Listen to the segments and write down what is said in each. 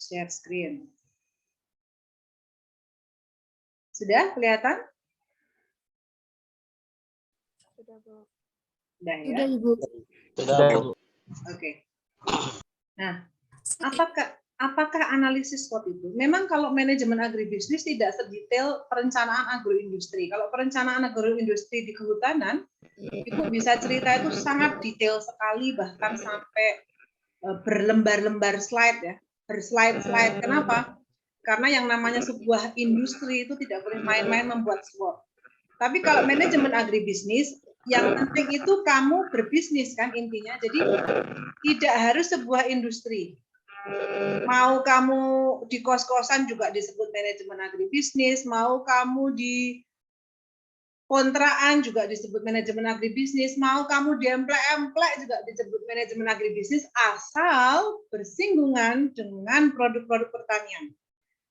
Share screen. Sudah kelihatan? Sudah, Bu. Sudah ya? Sudah, Ibu. Sudah, Bu. Oke. Nah, apakah analisis SWOT itu? Memang kalau manajemen agribisnis tidak sedetail perencanaan agroindustri. Kalau perencanaan agroindustri di kehutanan, Ibu bisa cerita itu sangat detail sekali, bahkan sampai berlembar-lembar slide ya, berslide-slide. Kenapa? Karena yang namanya sebuah industri itu tidak boleh main-main membuat SWOT. Tapi kalau manajemen agribisnis, yang penting itu kamu berbisnis kan intinya. Jadi tidak harus sebuah industri. Mau kamu di kos-kosan juga disebut manajemen agribisnis, mau kamu di kontraan juga disebut manajemen agribisnis, mau kamu di emplek-emplek juga disebut manajemen agribisnis, asal bersinggungan dengan produk-produk pertanian.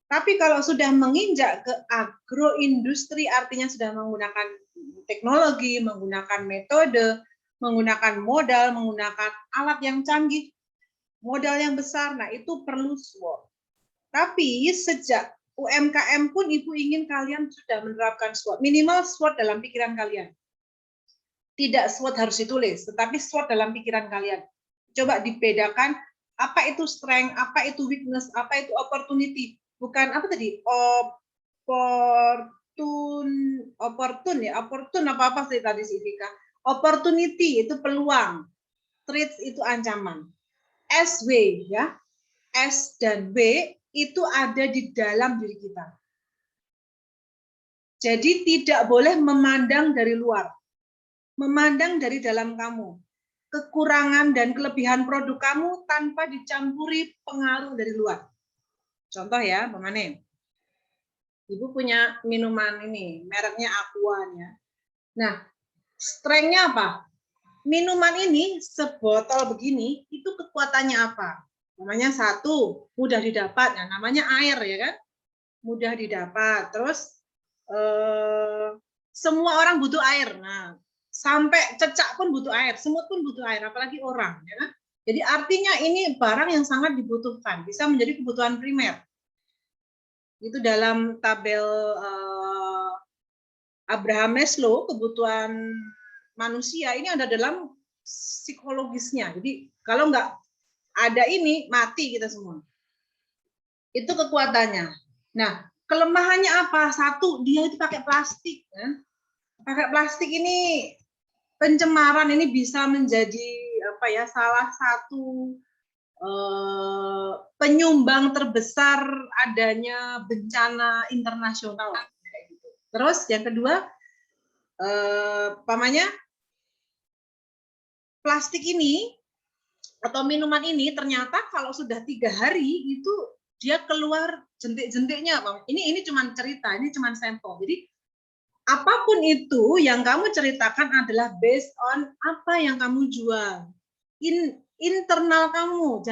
Tapi kalau sudah menginjak ke agroindustri, artinya sudah menggunakan teknologi, menggunakan metode, menggunakan modal, menggunakan alat yang canggih, modal yang besar, nah itu perlu SWOT. Tapi sejak UMKM pun Ibu ingin kalian sudah menerapkan SWOT, minimal SWOT dalam pikiran kalian. Tidak SWOT harus ditulis, tetapi SWOT dalam pikiran kalian. Coba dibedakan apa itu strength, apa itu weakness, apa itu opportunity. Bukan apa tadi? Opportune apa sih tadi sih Vika? Opportunity itu peluang, threats itu ancaman. SW ya, S dan W itu ada di dalam diri kita. Jadi tidak boleh memandang dari luar, memandang dari dalam kamu. Kekurangan dan kelebihan produk kamu tanpa dicampuri pengaruh dari luar. Contoh ya, Mane. Ibu punya minuman ini, mereknya Aqua ya. Nah, strength-nya apa? Minuman ini sebotol begini, itu kekuatannya apa? Namanya satu, mudah didapat, ya, namanya air ya kan? Mudah didapat. Terus semua orang butuh air. Nah, sampai cecak pun butuh air, semut pun butuh air, apalagi orang ya kan? Jadi artinya ini barang yang sangat dibutuhkan, bisa menjadi kebutuhan primer. Itu dalam tabel Abraham Maslow, kebutuhan manusia ini ada dalam psikologisnya. Jadi kalau nggak ada ini, mati kita semua. Itu kekuatannya. Nah, kelemahannya apa? Satu, dia itu pakai plastik. Kan? Pakai plastik ini pencemaran ini bisa menjadi apa ya? Salah satu penyumbang terbesar adanya bencana internasional. Terus yang kedua, pamannya plastik ini atau minuman ini ternyata kalau sudah 3 hari itu dia keluar jentik-jentiknya. Ini cuma cerita, ini cuma sampel. Jadi apapun itu yang kamu ceritakan adalah based on apa yang kamu jual. Internal kamu,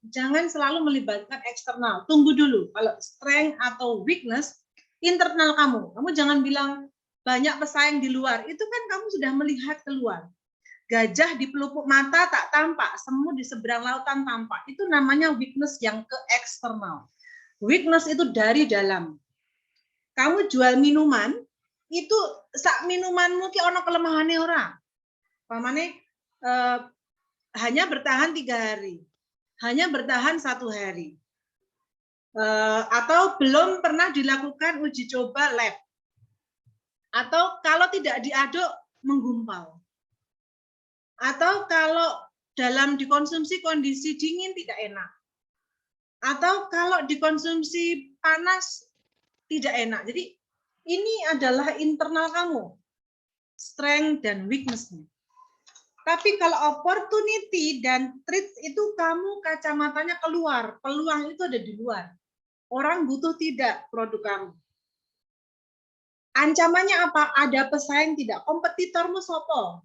jangan selalu melibatkan eksternal. Tunggu dulu. Kalau strength atau weakness, internal kamu. Kamu jangan bilang banyak pesaing di luar. Itu kan kamu sudah melihat keluar. Gajah di pelupuk mata tak tampak, semut di seberang lautan tampak. Itu namanya weakness yang ke eksternal. Weakness itu dari dalam. Kamu jual minuman, itu sak minumanmu ki ono kelemahane ora. Pamane hanya bertahan 3 hari, hanya bertahan 1 hari, atau belum pernah dilakukan uji coba lab, atau kalau tidak diaduk menggumpal, atau kalau dalam dikonsumsi kondisi dingin tidak enak, atau kalau dikonsumsi panas tidak enak. Jadi ini adalah internal kamu, strength dan weakness-nya. Tapi kalau opportunity dan threats itu kamu kacamatanya keluar, peluang itu ada di luar. Orang butuh tidak produk kamu. Ancamannya apa? Ada pesaing tidak? Kompetitormu sopo?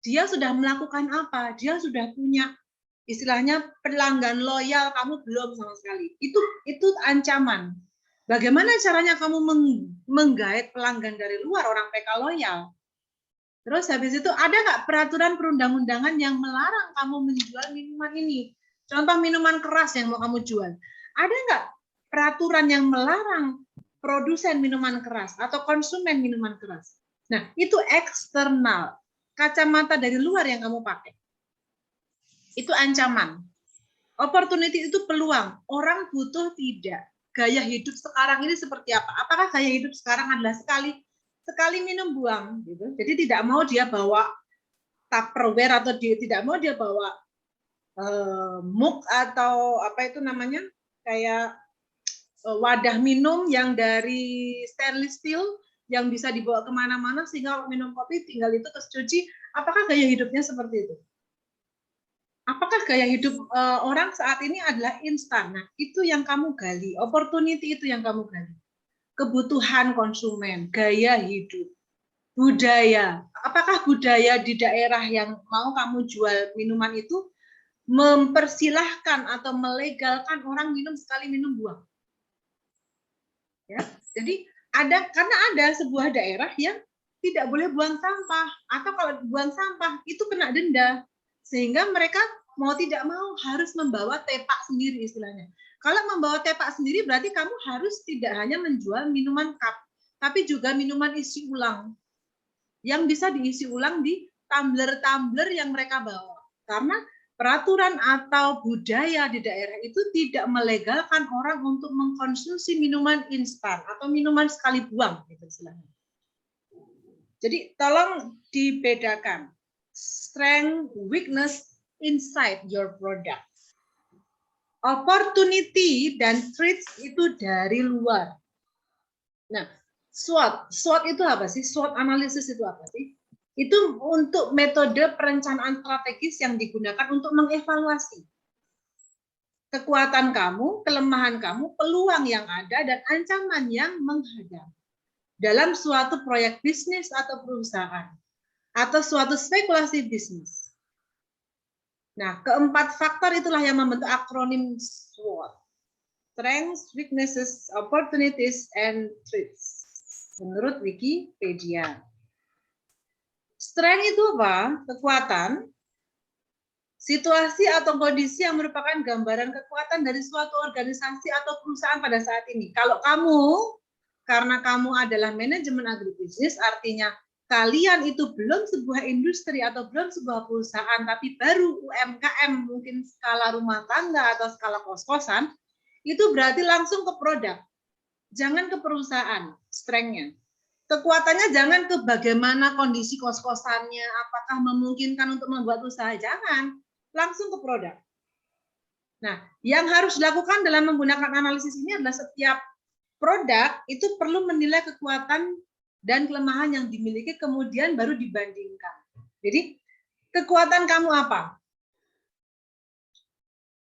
Dia sudah melakukan apa? Dia sudah punya istilahnya pelanggan loyal, kamu belum sama sekali. Itu ancaman. Bagaimana caranya kamu menggait pelanggan dari luar, orang PK loyal? Terus habis itu ada nggak peraturan perundang-undangan yang melarang kamu menjual minuman ini? Contoh minuman keras yang mau kamu jual. Ada nggak peraturan yang melarang produsen minuman keras atau konsumen minuman keras? Nah, itu eksternal. Kacamata dari luar yang kamu pakai. Itu ancaman. Opportunity itu peluang. Orang butuh tidak. Gaya hidup sekarang ini seperti apa? Apakah gaya hidup sekarang adalah sekali minum buang gitu. Jadi tidak mau dia bawa Tupperware atau tidak mau dia bawa mug atau apa itu namanya? Kayak wadah minum yang dari stainless steel yang bisa dibawa kemana-mana sehingga minum kopi tinggal itu terus cuci. Apakah gaya hidupnya seperti itu? Apakah gaya hidup orang saat ini adalah instan? Nah, itu yang kamu gali, opportunity itu yang kamu gali. Kebutuhan konsumen, gaya hidup, budaya. Apakah budaya di daerah yang mau kamu jual minuman itu mempersilahkan atau melegalkan orang minum sekali minum buang? Ya, jadi karena ada sebuah daerah yang tidak boleh buang sampah, atau kalau buang sampah itu kena denda, sehingga mereka mau tidak mau harus membawa tepak sendiri istilahnya. Kalau membawa tepak sendiri berarti kamu harus tidak hanya menjual minuman cup, tapi juga minuman isi ulang yang bisa diisi ulang di tumbler-tumbler yang mereka bawa. Karena peraturan atau budaya di daerah itu tidak melegalkan orang untuk mengkonsumsi minuman instan atau minuman sekali buang gitu istilahnya. Jadi tolong dibedakan strength, weakness inside your product. Opportunity dan threats itu dari luar. Nah, SWOT itu apa sih? SWOT analisis itu apa sih? Itu untuk metode perencanaan strategis yang digunakan untuk mengevaluasi kekuatan kamu, kelemahan kamu, peluang yang ada, dan ancaman yang menghadang dalam suatu proyek bisnis atau perusahaan, atau suatu spekulasi bisnis. Nah, keempat faktor itulah yang membentuk akronim SWOT. Strengths, weaknesses, opportunities, and threats. Menurut Wikipedia. Strength itu apa? Kekuatan, situasi atau kondisi yang merupakan gambaran kekuatan dari suatu organisasi atau perusahaan pada saat ini. Kalau karena kamu adalah manajemen agribisnis, artinya kalian itu belum sebuah industri atau belum sebuah perusahaan, tapi baru UMKM, mungkin skala rumah tangga atau skala kos-kosan, itu berarti langsung ke produk. Jangan ke perusahaan, strength-nya. Kekuatannya jangan ke bagaimana kondisi kos-kosannya, apakah memungkinkan untuk membuat usaha, jangan. Langsung ke produk. Nah, yang harus dilakukan dalam menggunakan analisis ini adalah setiap produk itu perlu menilai kekuatan dan kelemahan yang dimiliki, kemudian baru dibandingkan. Jadi, kekuatan kamu apa?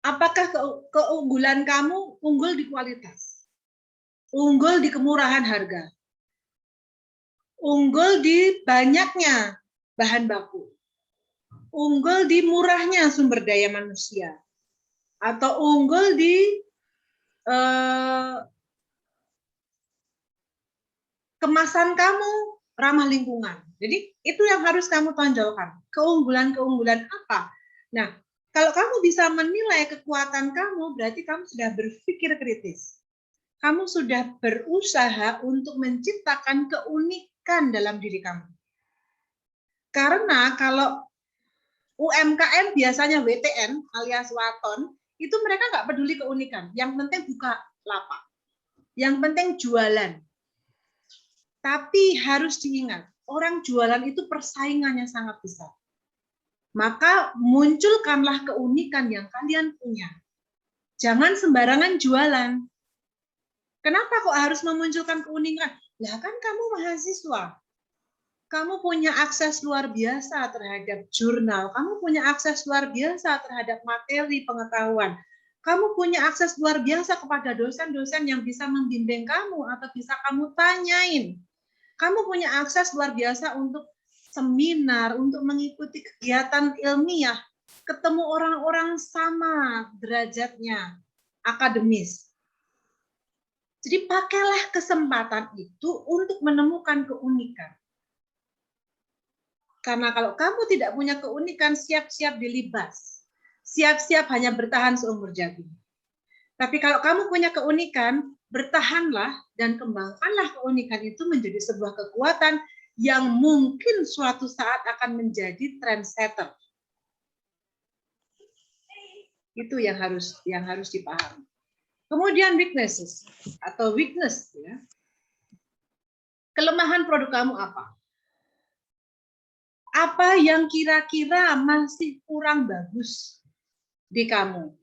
Apakah keunggulan kamu unggul di kualitas? Unggul di kemurahan harga? Unggul di banyaknya bahan baku, unggul di murahnya sumber daya manusia, atau unggul di kemasan kamu ramah lingkungan. Jadi itu yang harus kamu tonjolkan. Keunggulan-keunggulan apa? Nah, kalau kamu bisa menilai kekuatan kamu, berarti kamu sudah berpikir kritis. Kamu sudah berusaha untuk menciptakan keunikan dalam diri kamu. Karena kalau UMKM biasanya WTN alias waton, itu mereka nggak peduli keunikan. Yang penting buka lapak. Yang penting jualan. Tapi harus diingat, orang jualan itu persaingannya sangat besar. Maka munculkanlah keunikan yang kalian punya. Jangan sembarangan jualan. Kenapa kok harus memunculkan keunikan? Lah kan kamu mahasiswa. Kamu punya akses luar biasa terhadap jurnal, kamu punya akses luar biasa terhadap materi pengetahuan, kamu punya akses luar biasa kepada dosen-dosen yang bisa membimbing kamu atau bisa kamu tanyain. Kamu punya akses luar biasa untuk seminar, untuk mengikuti kegiatan ilmiah, ketemu orang-orang sama derajatnya, akademis. Jadi pakailah kesempatan itu untuk menemukan keunikan. Karena kalau kamu tidak punya keunikan, siap-siap dilibas. Siap-siap hanya bertahan seumur jagung. Tapi kalau kamu punya keunikan, bertahanlah dan kembangkanlah keunikan itu menjadi sebuah kekuatan yang mungkin suatu saat akan menjadi trendsetter. Itu yang harus dipahami. Kemudian weaknesses atau weakness, ya. Kelemahan produk kamu apa? Apa yang kira-kira masih kurang bagus di kamu?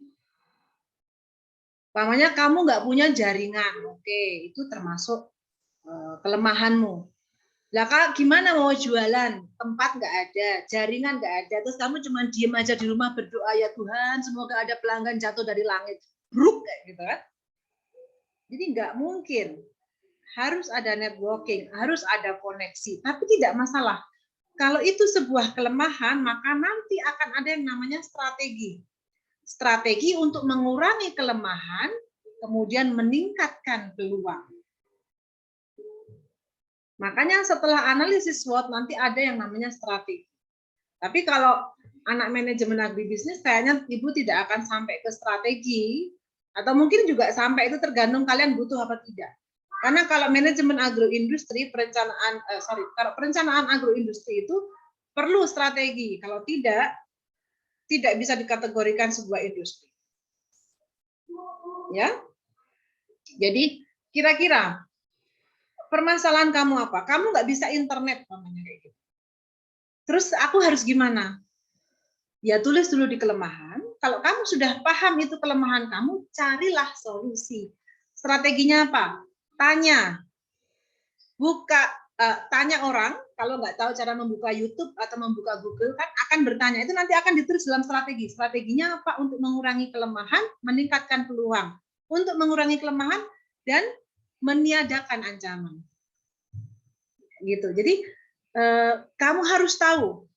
Umpamanya kamu nggak punya jaringan, oke, itu termasuk kelemahanmu. Lah Kak, gimana mau jualan? Tempat nggak ada, jaringan nggak ada, terus kamu cuma diem aja di rumah berdoa, ya Tuhan, semoga ada pelanggan jatuh dari langit. Bruk, kayak gitu kan. Jadi nggak mungkin. Harus ada networking, harus ada koneksi, tapi tidak masalah. Kalau itu sebuah kelemahan, maka nanti akan ada yang namanya strategi. Strategi untuk mengurangi kelemahan, kemudian meningkatkan peluang. Makanya setelah analisis SWOT nanti ada yang namanya strategi. Tapi kalau anak manajemen agribisnis, kayaknya Ibu tidak akan sampai ke strategi, atau mungkin juga sampai, itu tergantung kalian butuh apa tidak. Karena kalau manajemen agroindustri, kalau perencanaan agroindustri itu perlu strategi. Kalau tidak bisa dikategorikan sebuah industri. Ya. Jadi kira-kira permasalahan kamu apa? Kamu nggak bisa internet namanya kayak gitu. Terus aku harus gimana? Ya tulis dulu di kelemahan. Kalau kamu sudah paham itu kelemahan kamu, carilah solusi. Strateginya apa? Tanya. Tanya orang, kalau nggak tahu cara membuka YouTube atau membuka Google, kan akan bertanya, itu nanti akan ditulis dalam strategi. Strateginya apa? Untuk mengurangi kelemahan, meningkatkan peluang. Untuk mengurangi kelemahan dan meniadakan ancaman. Gitu. Jadi kamu harus tahu,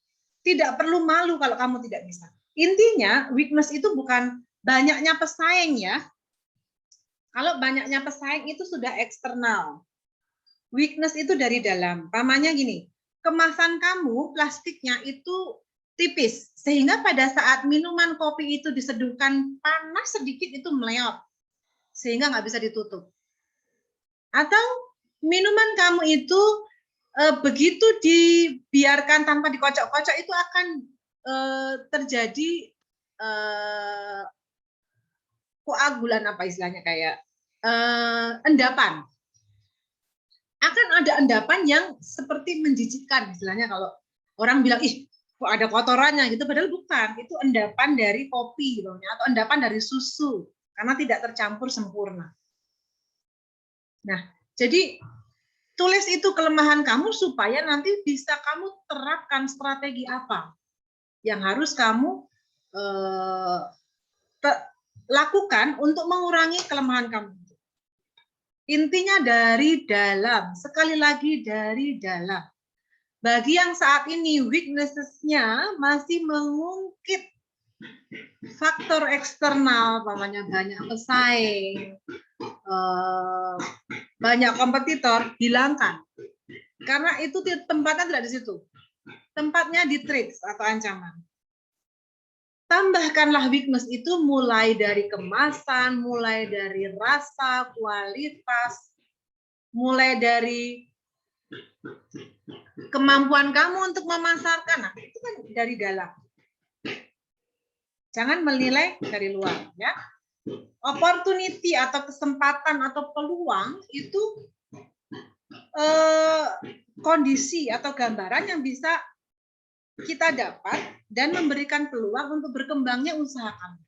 tidak perlu malu kalau kamu tidak bisa. Intinya weakness itu bukan banyaknya pesaing ya. Kalau banyaknya pesaing itu sudah eksternal. Weakness itu dari dalam. Pamannya gini, kemasan kamu plastiknya itu tipis, sehingga pada saat minuman kopi itu diseduhkan panas sedikit itu meleot, sehingga nggak bisa ditutup. Atau minuman kamu itu begitu dibiarkan tanpa dikocok-kocok itu akan terjadi koagulan, apa istilahnya, kayak endapan. Akan ada endapan yang seperti menjijikkan, istilahnya kalau orang bilang, ih kok ada kotorannya gitu, padahal bukan, itu endapan dari kopi gitu, atau endapan dari susu, karena tidak tercampur sempurna. Nah, jadi tulis itu kelemahan kamu supaya nanti bisa kamu terapkan strategi apa yang harus kamu lakukan untuk mengurangi kelemahan kamu. Intinya dari dalam, sekali lagi dari dalam. Bagi yang saat ini weakness-nya masih mengungkit faktor eksternal, namanya banyak pesaing, banyak kompetitor, hilangkan. Karena itu tempatnya tidak di situ. Tempatnya di threats atau ancaman. Tambahkanlah weakness itu mulai dari kemasan, mulai dari rasa, kualitas, mulai dari kemampuan kamu untuk memasarkan. Nah, itu kan dari dalam. Jangan menilai dari luar, ya. Opportunity atau kesempatan atau peluang itu kondisi atau gambaran yang bisa kita dapat dan memberikan peluang untuk berkembangnya usaha kamu.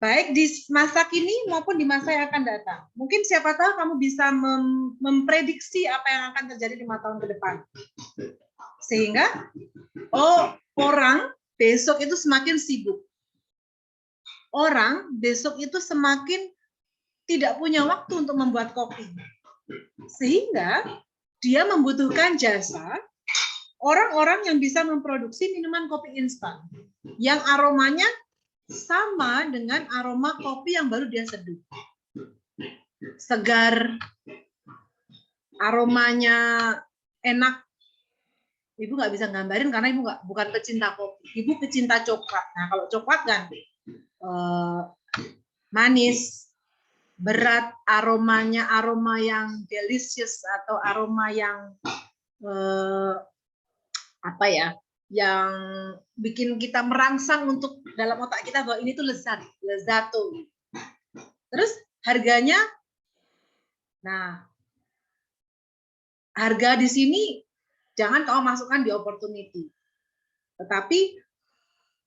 Baik di masa kini maupun di masa yang akan datang. Mungkin siapa tahu kamu bisa memprediksi apa yang akan terjadi 5 tahun ke depan. Sehingga orang besok itu semakin sibuk. Orang besok itu semakin tidak punya waktu untuk membuat kopi. Sehingga dia membutuhkan jasa orang-orang yang bisa memproduksi minuman kopi instan yang aromanya sama dengan aroma kopi yang baru dia seduh. Segar, aromanya enak. Ibu nggak bisa gambarin karena ibu bukan pecinta kopi. Ibu pecinta coklat. Nah, kalau coklat kan manis, berat, aromanya aroma yang delicious atau aroma yang apa ya, yang bikin kita merangsang untuk dalam otak kita bahwa ini tuh lezat, lezato. Terus harganya, nah harga di sini jangan kamu masukkan di opportunity, tetapi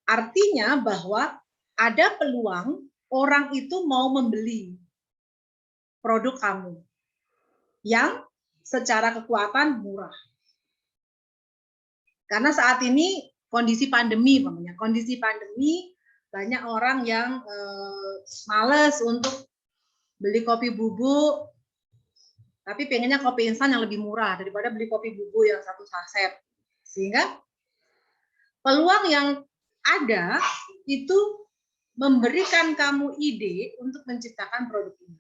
artinya bahwa ada peluang orang itu mau membeli produk kamu yang secara kekuatan murah. Karena saat ini kondisi pandemi, banyak orang yang males untuk beli kopi bubuk, tapi pengennya kopi instan yang lebih murah daripada beli kopi bubuk yang 1 saset. Sehingga peluang yang ada itu memberikan kamu ide untuk menciptakan produk ini.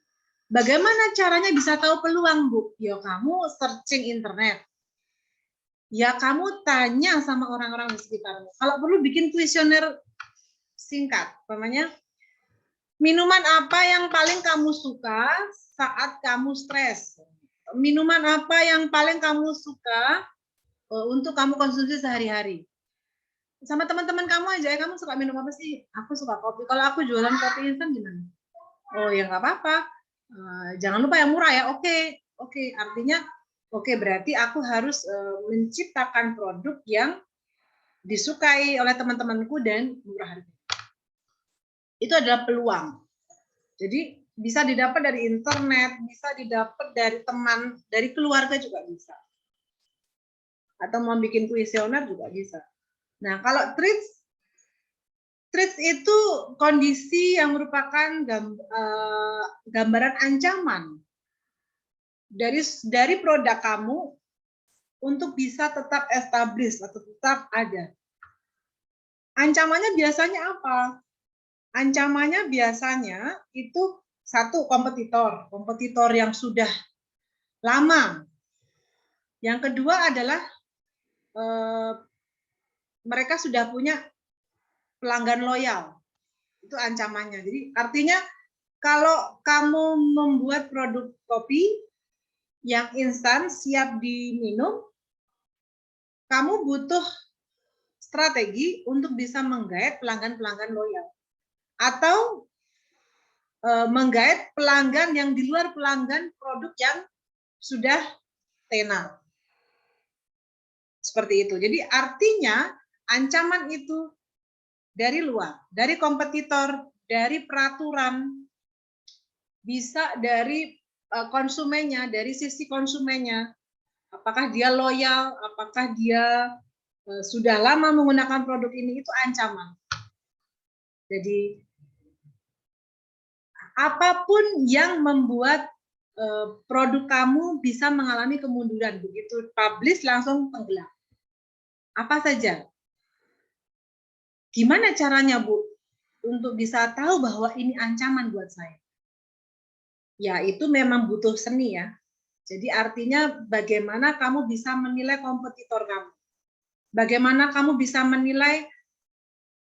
Bagaimana caranya bisa tahu peluang, Bu? Ya kamu searching internet. Ya kamu tanya sama orang-orang di sekitarmu. Kalau perlu bikin kuesioner singkat, namanya minuman apa yang paling kamu suka saat kamu stres? Minuman apa yang paling kamu suka untuk kamu konsumsi sehari-hari? Sama teman-teman kamu aja, kamu suka minum apa sih? Aku suka kopi. Kalau aku jualan kopi instan gimana? Oh ya nggak apa-apa. Jangan lupa yang murah ya. Oke. Artinya oke, berarti aku harus menciptakan produk yang disukai oleh teman-temanku dan murah harga. Itu adalah peluang. Jadi bisa didapat dari internet, bisa didapat dari teman, dari keluarga juga bisa. Atau mau bikin kuesioner juga bisa. Nah, kalau treats itu kondisi yang merupakan gambaran ancaman dari produk kamu untuk bisa tetap established atau tetap ada. Ancamannya biasanya apa? Ancamannya biasanya itu satu, kompetitor yang sudah lama. Yang kedua adalah mereka sudah punya pelanggan loyal. Itu ancamannya. Jadi artinya kalau kamu membuat produk kopi yang instan siap diminum, kamu butuh strategi untuk bisa menggait pelanggan-pelanggan loyal. Atau menggait pelanggan yang di luar pelanggan produk yang sudah tenar. Seperti itu. Jadi artinya ancaman itu dari luar, dari kompetitor, dari peraturan, bisa dari konsumennya, dari sisi konsumennya. Apakah dia loyal, apakah dia sudah lama menggunakan produk ini, itu ancaman. Jadi apapun yang membuat produk kamu bisa mengalami kemunduran, begitu publish langsung tenggelam. Apa saja? Gimana caranya, Bu, untuk bisa tahu bahwa ini ancaman buat saya? Ya, itu memang butuh seni ya. Jadi artinya bagaimana kamu bisa menilai kompetitor kamu. Bagaimana kamu bisa menilai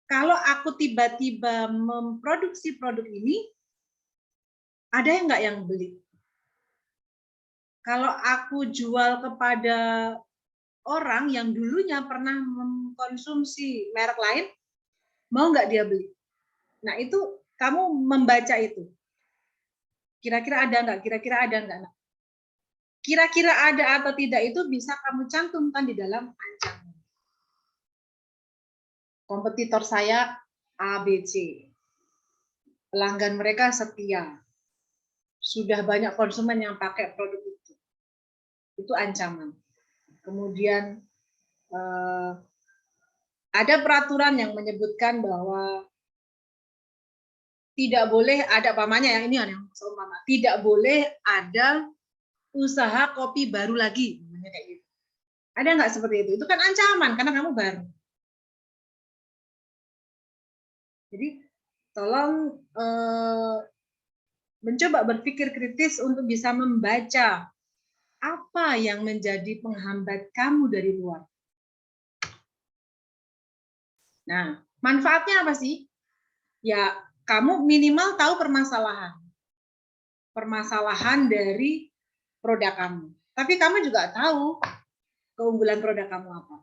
kalau aku tiba-tiba memproduksi produk ini, ada yang nggak yang beli? Kalau aku jual kepada orang yang dulunya pernah mengkonsumsi merek lain, mau nggak dia beli? Nah, itu kamu membaca itu. Kira-kira ada nggak? Kira-kira ada nggak? Kira-kira ada atau tidak itu bisa kamu cantumkan di dalam ancaman. Kompetitor saya ABC. Pelanggan mereka setia. Sudah banyak konsumen yang pakai produk itu. Itu ancaman. Kemudian ada peraturan yang menyebutkan bahwa tidak boleh ada pamannya yang ini yang seumpama, tidak boleh ada usaha kopi baru lagi, kayak gitu. Ada nggak seperti itu? Itu kan ancaman karena kamu baru. Jadi tolong mencoba berpikir kritis untuk bisa membaca apa yang menjadi penghambat kamu dari luar. Nah, manfaatnya apa sih? Ya, kamu minimal tahu permasalahan dari produk kamu. Tapi kamu juga tahu keunggulan produk kamu apa.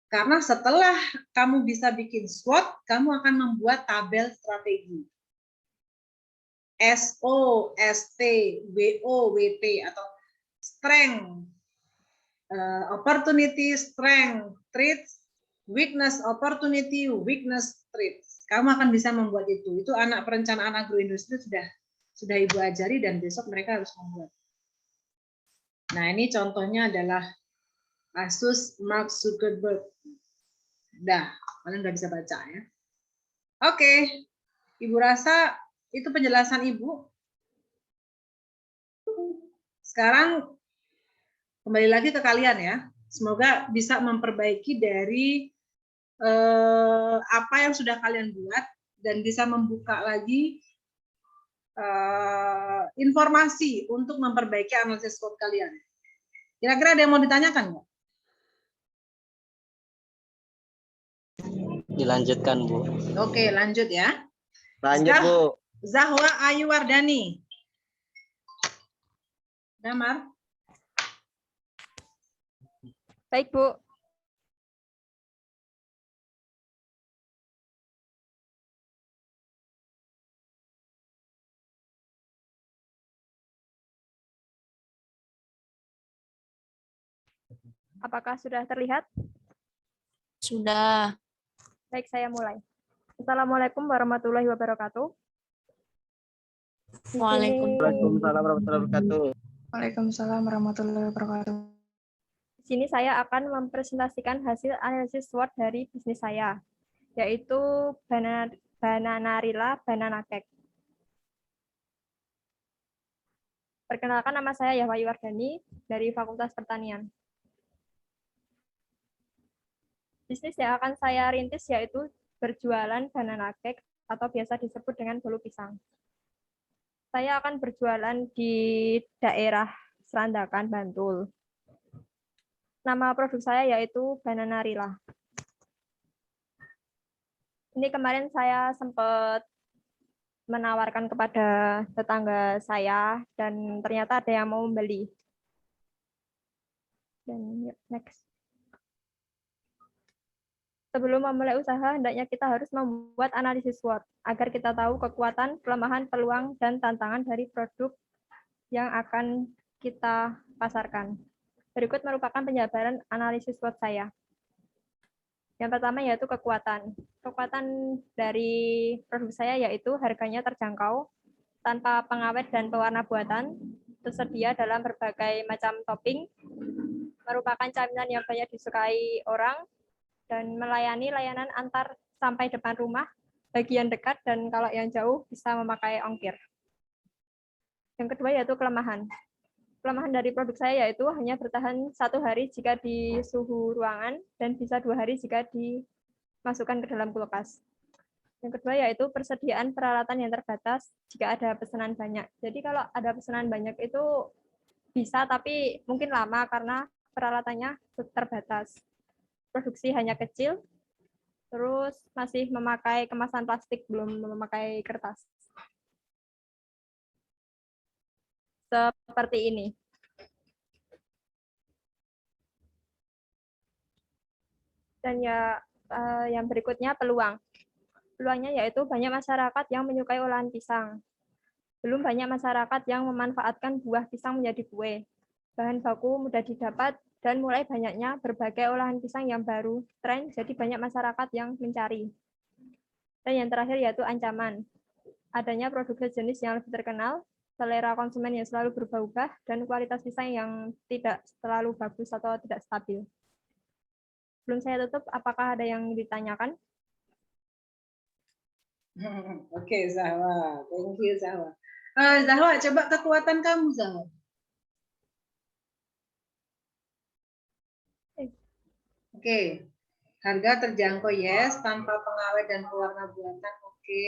Karena setelah kamu bisa bikin SWOT, kamu akan membuat tabel strategi. SO, ST, WO, WT atau strength, opportunity, strength, traits, weakness, opportunity, weakness, traits. Kamu akan bisa membuat itu. Itu anak perencanaan agroindustri sudah Ibu ajari dan besok mereka harus membuat. Nah, ini contohnya adalah Asus Mark Zuckerberg. Dah, kalian udah bisa baca ya. Oke, Ibu rasa itu penjelasan Ibu. Sekarang kembali lagi ke kalian ya. Semoga bisa memperbaiki dari apa yang sudah kalian buat dan bisa membuka lagi informasi untuk memperbaiki analisis SWOT kalian. Kira-kira ada yang mau ditanyakan nggak? Dilanjutkan, Bu. Oke, lanjut ya. Lanjut, Bu. Zahwa Ayu Wardani. Damar. Baik, Bu. Apakah sudah terlihat? Sudah. Baik, saya mulai. Assalamualaikum warahmatullahi wabarakatuh. Waalaikumsalam warahmatullahi wabarakatuh. Waalaikumsalam warahmatullahi wabarakatuh. Di sini saya akan mempresentasikan hasil analisis SWOT dari bisnis saya, yaitu Bananarilla Banana Cake. Perkenalkan, nama saya Yahwayu Wardani dari Fakultas Pertanian. Bisnis yang akan saya rintis yaitu berjualan banana cake atau biasa disebut dengan bolu pisang. Saya akan berjualan di daerah Serandakan, Bantul. Nama produk saya yaitu Bananarilla. Ini kemarin saya sempat menawarkan kepada tetangga saya dan ternyata ada yang mau membeli. Dan next. Sebelum memulai usaha, hendaknya kita harus membuat analisis SWOT agar kita tahu kekuatan, kelemahan, peluang, dan tantangan dari produk yang akan kita pasarkan. Berikut merupakan penjabaran analisis SWOT saya. Yang pertama yaitu kekuatan. Kekuatan dari produk saya yaitu harganya terjangkau, tanpa pengawet dan pewarna buatan, tersedia dalam berbagai macam topping, merupakan camilan yang banyak disukai orang, dan melayani layanan antar sampai depan rumah, bagian dekat, dan kalau yang jauh bisa memakai ongkir. Yang kedua yaitu kelemahan. Kelemahan dari produk saya yaitu hanya bertahan 1 hari jika di suhu ruangan dan bisa 2 hari jika dimasukkan ke dalam kulkas. Yang kedua yaitu persediaan peralatan yang terbatas jika ada pesanan banyak. Jadi kalau ada pesanan banyak itu bisa, tapi mungkin lama karena peralatannya terbatas. Produksi hanya kecil, terus masih memakai kemasan plastik, belum memakai kertas. Seperti ini. Dan ya yang berikutnya peluang. Peluangnya yaitu banyak masyarakat yang menyukai olahan pisang. Belum banyak masyarakat yang memanfaatkan buah pisang menjadi kue. Bahan baku mudah didapat dan mulai banyaknya berbagai olahan pisang yang baru tren, jadi banyak masyarakat yang mencari. Dan yang terakhir yaitu ancaman. Adanya produk sejenis yang lebih terkenal, selera konsumen yang selalu berubah-ubah, dan kualitas pisang yang tidak selalu bagus atau tidak stabil. Sebelum saya tutup, apakah ada yang ditanyakan? Oke, Zahwa. Thank you, Zahwa. Zahwa, coba kekuatan kamu, Zahwa. Oke. Harga terjangkau, yes. Tanpa pengawet dan pewarna buatan, oke.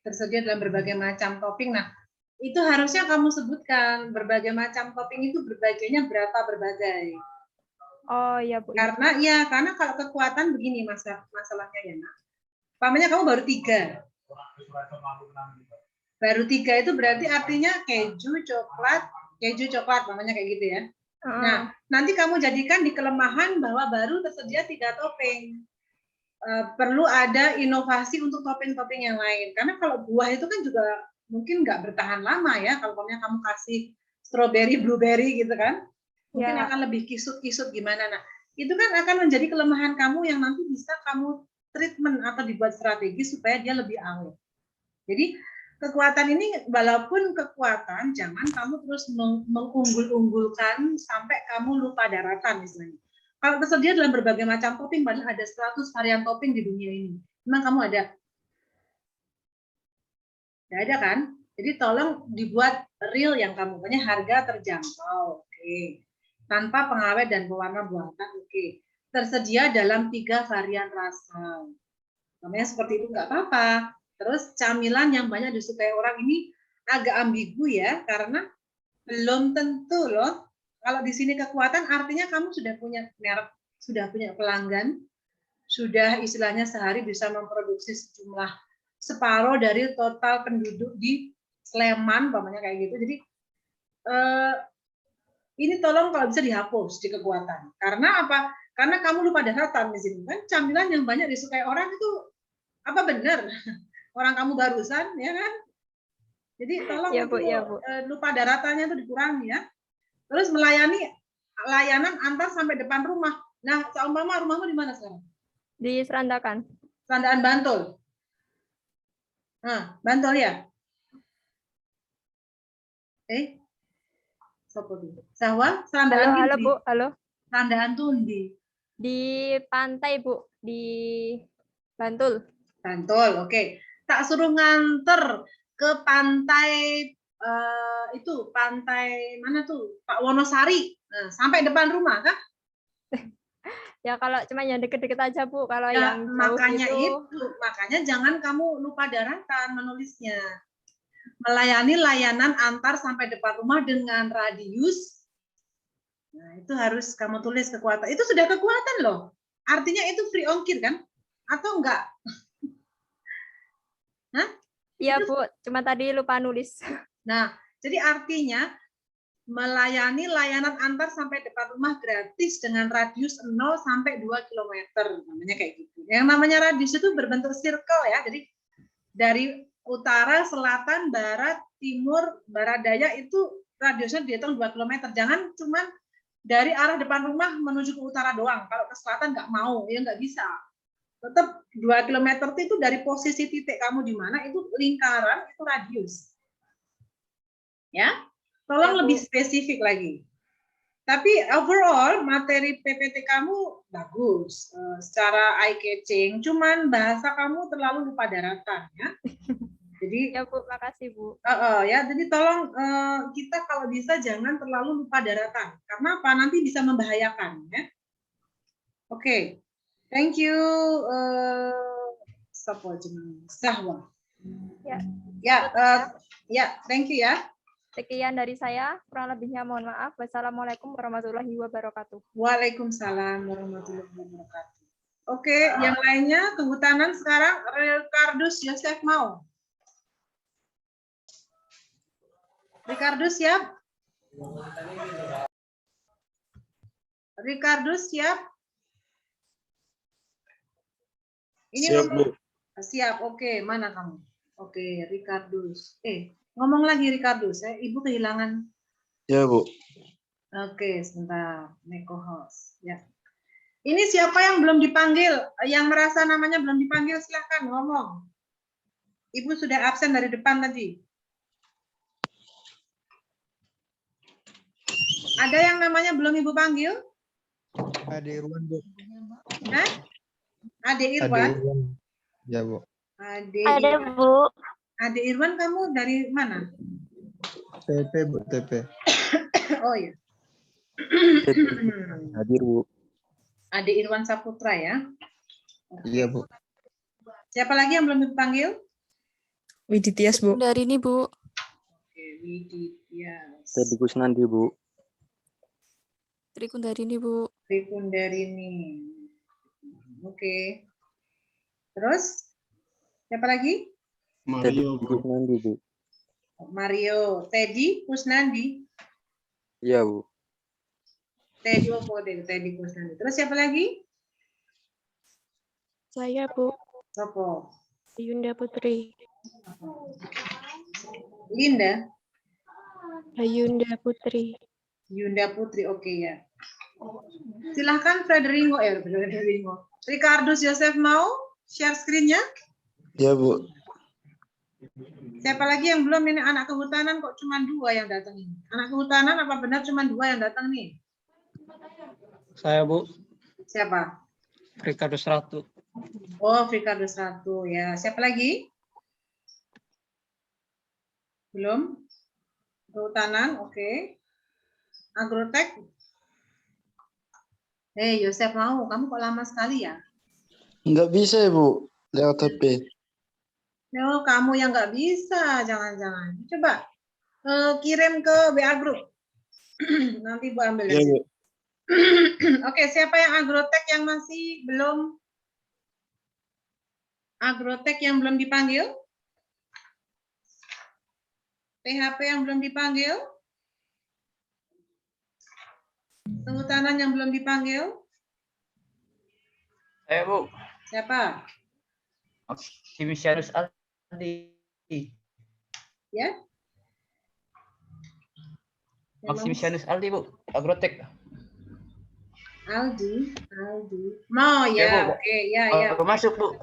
Tersedia dalam berbagai macam topping. Nah, itu harusnya kamu sebutkan berbagai macam topping itu berbagainya berapa berbagai. Oh iya, Bu. Karena kalau kekuatan begini masalahnya ya, Nak. Pamannya kamu baru 3. Baru 3 itu berarti artinya keju, coklat, namanya kayak gitu ya. Nah, nanti kamu jadikan di kelemahan bahwa baru tersedia 3 topping. Perlu ada inovasi untuk topping-topping yang lain. Karena kalau buah itu kan juga mungkin nggak bertahan lama ya. Kalau kamu kasih strawberry, blueberry gitu kan, mungkin akan lebih kisut-kisut gimana. Nah, itu kan akan menjadi kelemahan kamu yang nanti bisa kamu treatment atau dibuat strategi supaya dia lebih awet. Jadi kekuatan ini walaupun kekuatan, jangan kamu terus mengunggul-unggulkan sampai kamu lupa daratan misalnya. Kalau tersedia dalam berbagai macam topping, padahal ada 100 varian topping di dunia ini. Memang kamu ada? Tidak ada kan? Jadi tolong dibuat real yang kamu punya, harga terjangkau. Oke. Tanpa pengawet dan pewarna buatan. Oke. Tersedia dalam 3 varian rasa. Namanya seperti itu nggak apa-apa. Terus camilan yang banyak disukai orang ini agak ambigu ya, karena belum tentu loh. Kalau di sini kekuatan artinya kamu sudah punya merek, sudah punya pelanggan, sudah istilahnya sehari bisa memproduksi sejumlah separuh dari total penduduk di Sleman, umpamanya kayak gitu. Jadi ini tolong kalau bisa dihapus di kekuatan. Karena apa? Karena kamu lupa daratan di sini kan. Camilan yang banyak disukai orang itu apa benar? Orang kamu barusan, ya kan? Jadi tolong ya, Bu, ya, Bu. Lupa daratannya itu dikurangi ya. Terus melayani layanan antar sampai depan rumah. Nah, seumpama rumahmu di mana sekarang? Di Serandakan. Serandaan Bantul. Nah, Bantul ya? Sopo itu? Sawah, Serandaan. Halo, Bu. Halo. Serandaan Tundi. Di pantai, Bu. Di Bantul. Bantul, oke. Tak suruh nganter ke pantai itu pantai mana tuh Pak Wonosari, nah, sampai depan rumah kan? Ya kalau cuma yang deket-deket aja Bu, kalau Ya, yang jauh makanya gitu. Makanya jangan kamu lupa daratan menulisnya. Melayani layanan antar sampai depan rumah dengan radius. Nah, itu harus kamu tulis kekuatan. Itu sudah kekuatan loh. Artinya itu free ongkir kan? Atau enggak? Hah? Iya Bu, cuma tadi lupa nulis. Nah, jadi artinya melayani layanan antar sampai depan rumah gratis dengan radius 0 sampai 2 km, namanya kayak gitu. Yang namanya radius itu berbentuk circle ya. Jadi dari utara, selatan, barat, timur, barat daya itu radiusnya dihitung 2 km. Jangan cuma dari arah depan rumah menuju ke utara doang. Kalau ke selatan nggak mau, ya nggak bisa. Tetap 2 km itu dari posisi titik kamu di mana, itu lingkaran, itu radius. Ya, tolong lebih spesifik lagi. Tapi overall materi PPT kamu bagus, secara eye catching. Cuman bahasa kamu terlalu lupa daratan ya. Jadi ya Bu, makasih Bu. Ya, jadi tolong kita kalau bisa jangan terlalu lupa daratan. Karena apa? Nanti bisa membahayakan ya. Oke, thank you. Sahwa. Ya, thank you ya. Sekian dari saya, kurang lebihnya mohon maaf. Wassalamualaikum warahmatullahi wabarakatuh. Waalaikumsalam warahmatullahi wabarakatuh. Oke, yang lainnya kehutanan sekarang Ricardus Yosef mau. Ricardus siap? Ricardus siap? Ini siap, Bu. Siap, oke. Mana kamu? Oke, Ricardus. Ngomong lagi Ricardus, Ibu kehilangan. Ya, Bu. Oke, sebentar. Neko host. Ya. Ini siapa yang belum dipanggil? Yang merasa namanya belum dipanggil, silahkan ngomong. Ibu sudah absen dari depan tadi. Ada yang namanya belum Ibu panggil? Ade Irwan, Bu. Hah? Ade Irwan? Ya, Bu. Ada, Bu. Ade Irwan, kamu dari mana? TP, Bu, TP. Oh ya. Hadir, Bu. Ade Irwan Saputra ya. Iya, Bu. Siapa lagi yang belum dipanggil? Widitias, Bu. Dari ini, Bu. Oke, Widitias. Teddy Kusnandi, Bu. Trikundarini, Bu. Trikundarini. Oke. Terus siapa lagi? Teddy Mario, Bu. Kusnandi, Bu. Mario, Teddy Kusnandi. Iya, Bu. Teddy Teddy Kusnandi. Terus siapa lagi? Saya Bu, Sopo. Yunda Putri. Linda. Ayunda Putri. Yunda Putri, oke ya. Silahkan Frederico, Frederico. Ricardus Yosef mau share screen-nya? Iya, Bu. Siapa lagi yang belum ini anak kehutanan kok cuma 2 yang datang ini? Anak kehutanan apa benar cuma 2 yang datang nih? Saya Bu, Siapa? Ricardus Ratu. Oh, Ricardus Ratu ya. Siapa lagi? Belum? Kehutanan, oke. Agrotek. Yosef mau, kamu kok lama sekali ya? Nggak bisa, Bu. Lewat HP. Oh, kamu yang nggak bisa, jangan-jangan. Coba kirim ke WA Group. Nanti Bu ambil Iya, dari Bu. situ. Oke, siapa yang agrotek yang masih belum? Agrotek yang belum dipanggil? PHP yang belum dipanggil? Kehutanan yang belum dipanggil? Saya Bu, Siapa? Maximisianus Aldi. Ya? Maximisianus Aldi Bu, Agrotek. Aldi. Mau Ya, ya, Bu. oke, ya. Aku masuk Bu,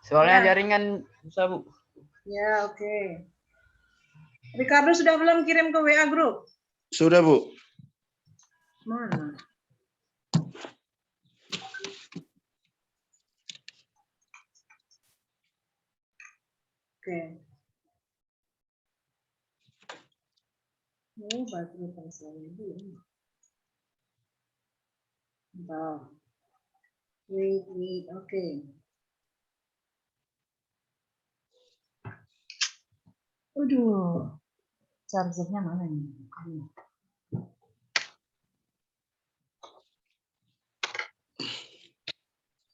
soalnya Ya. jaringan susah Bu. Ya, oke. Ricardo sudah belum kirim ke WA Group? Sudah, Bu. Mana? Oke. Oh, baterai pasangnya belum. Bentar. Wait, oke. Aduh, chargernya mana nih?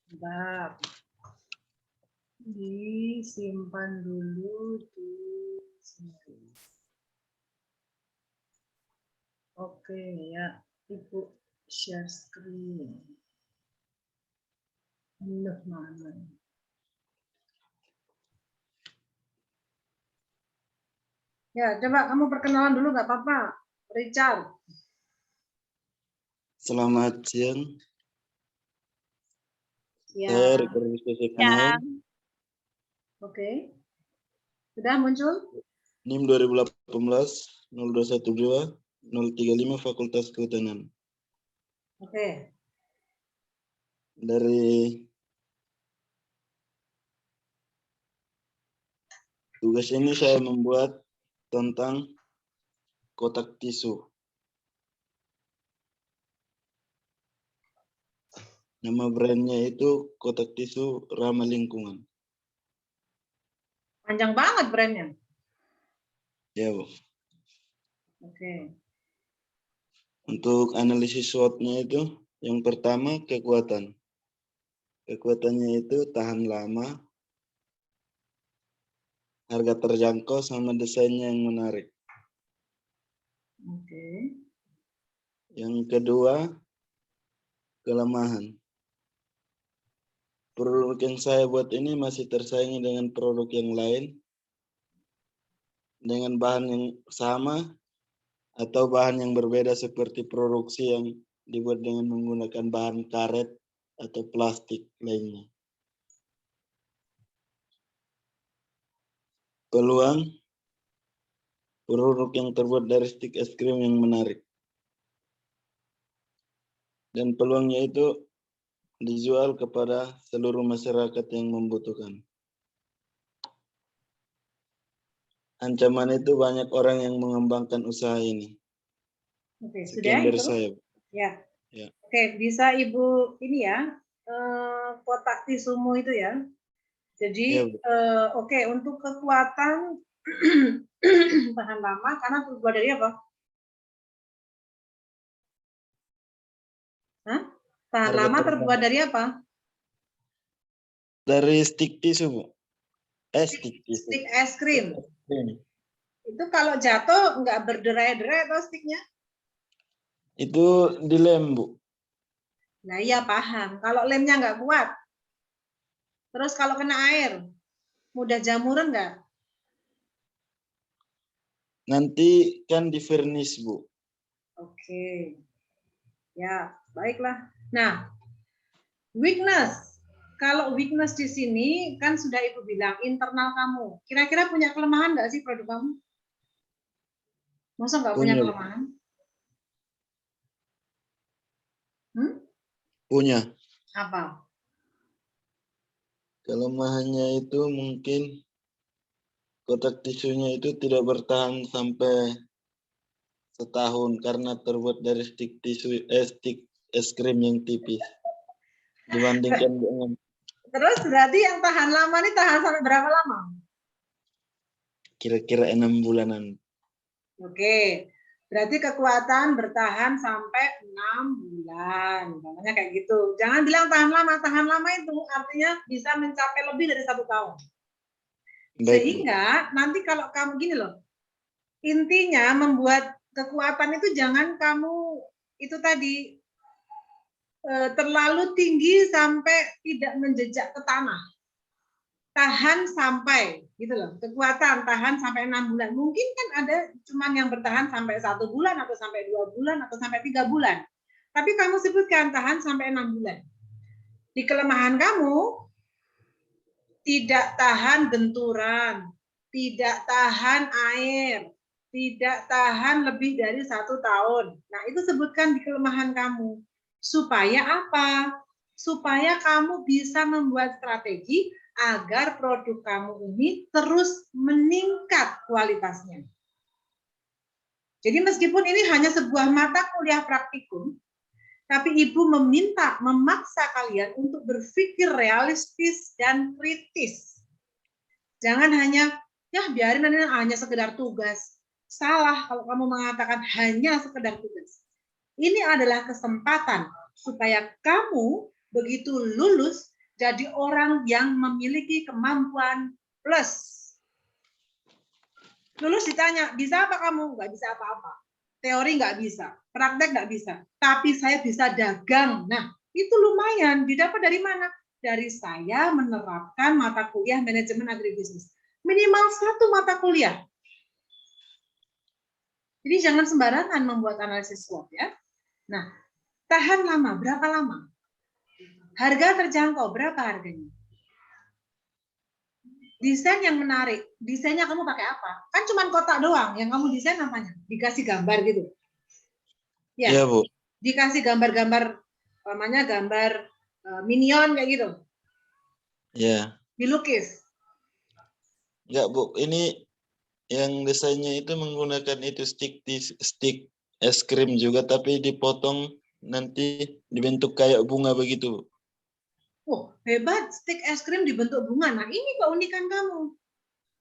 Bentar. Disimpan dulu di sini. Oke ya, Ibu share screen. Loh, mana? Ya, coba kamu perkenalan dulu nggak apa-apa. Richard. Selamat siang. Ya, Saya Ricardus Yosef Ya. Mau. oke. Sudah muncul? NIM 2018 0212 035 Fakultas Kehutanan. Oke. Dari tugas ini saya membuat tentang kotak tisu. Nama brandnya itu kotak tisu ramah lingkungan. Panjang banget brandnya. Ya, Bu. Oke. Untuk analisis SWOT-nya itu, yang pertama kekuatan. Kekuatannya itu tahan lama, harga terjangkau, sama desainnya yang menarik. Oke. Yang kedua, kelemahan. Produk yang saya buat ini masih tersaingi dengan produk yang lain dengan bahan yang sama atau bahan yang berbeda seperti produksi yang dibuat dengan menggunakan bahan karet atau plastik lainnya. Peluang, produk yang terbuat dari stik es krim yang menarik. Dan peluangnya itu dijual kepada seluruh masyarakat yang membutuhkan. Ancaman itu banyak orang yang mengembangkan usaha ini. Oke, sudah Sekian dari itu? saya. Ya. Ya. Oke, bisa Ibu ini ya, kotak tisumu itu ya. Jadi, Ya, Bu. oke, untuk kekuatan tahan lama, karena terbuat dari apa? Hah? Tahan Harga lama terjangkau. terbuat dari apa? Dari stik tisu, Bu. Stick. Stick es krim. Itu kalau jatuh nggak berderai-derai atau sticknya? Itu dilem, Bu. Nah iya paham. Kalau lemnya nggak kuat, terus kalau kena air, mudah jamuran nggak? Nanti kan di furnish, Bu. Oke. Ya, baiklah. Nah, weakness. Kalau weakness di sini kan sudah Ibu bilang internal kamu. Kira-kira punya kelemahan nggak sih produk kamu? Masa nggak punya Punya. kelemahan? Punya. Apa? Kelemahannya itu mungkin kotak tisunya itu tidak bertahan sampai setahun karena terbuat dari stick es krim yang tipis dibandingkan dengan Terus berarti yang tahan lama nih tahan sampai berapa lama? kira-kira 6 bulanan. Oke, berarti kekuatan bertahan sampai 6 bulan. Namanya kayak gitu. Jangan bilang tahan lama. Tahan lama itu artinya bisa mencapai lebih dari 1 tahun. Baik, Bu. Sehingga nanti kalau kamu gini loh, intinya membuat kekuatan itu jangan kamu itu tadi terlalu tinggi sampai tidak menjejak ke tanah. Tahan sampai gitu loh, kekuatan tahan sampai 6 bulan. Mungkin kan ada cuman yang bertahan sampai 1 bulan atau sampai 2 bulan atau sampai 3 bulan. Tapi kamu sebutkan tahan sampai 6 bulan. Di kelemahan kamu tidak tahan benturan, tidak tahan air, tidak tahan lebih dari 1 tahun. Nah, itu sebutkan di kelemahan kamu. Supaya apa? Supaya kamu bisa membuat strategi agar produk kamu ini terus meningkat kualitasnya. Jadi meskipun ini hanya sebuah mata kuliah praktikum, tapi Ibu memaksa kalian untuk berpikir realistis dan kritis. Jangan hanya, ya biarin hanya sekedar tugas. Salah kalau kamu mengatakan hanya sekedar tugas. Ini adalah kesempatan supaya kamu begitu lulus jadi orang yang memiliki kemampuan plus. Lulus ditanya, bisa apa kamu? Nggak bisa apa-apa. Teori nggak bisa, praktek nggak bisa. Tapi saya bisa dagang. Nah, itu lumayan. Didapat dari mana? Dari saya menerapkan mata kuliah manajemen agribisnis. Minimal 1 mata kuliah. Jadi jangan sembarangan membuat analisis SWOT ya. Nah, tahan lama, berapa lama? Harga terjangkau, berapa harganya? Desain yang menarik, desainnya kamu pakai apa? Kan cuma kotak doang, yang kamu desain apanya? Dikasih gambar gitu. Ya, Iya, Bu. dikasih gambar-gambar, namanya gambar minion kayak gitu. Iya. Dilukis. Enggak, Bu. Ini yang desainnya itu menggunakan itu stick es krim juga, tapi dipotong nanti dibentuk kayak bunga begitu. Oh, hebat, stick es krim dibentuk bunga. Nah, ini keunikan kamu.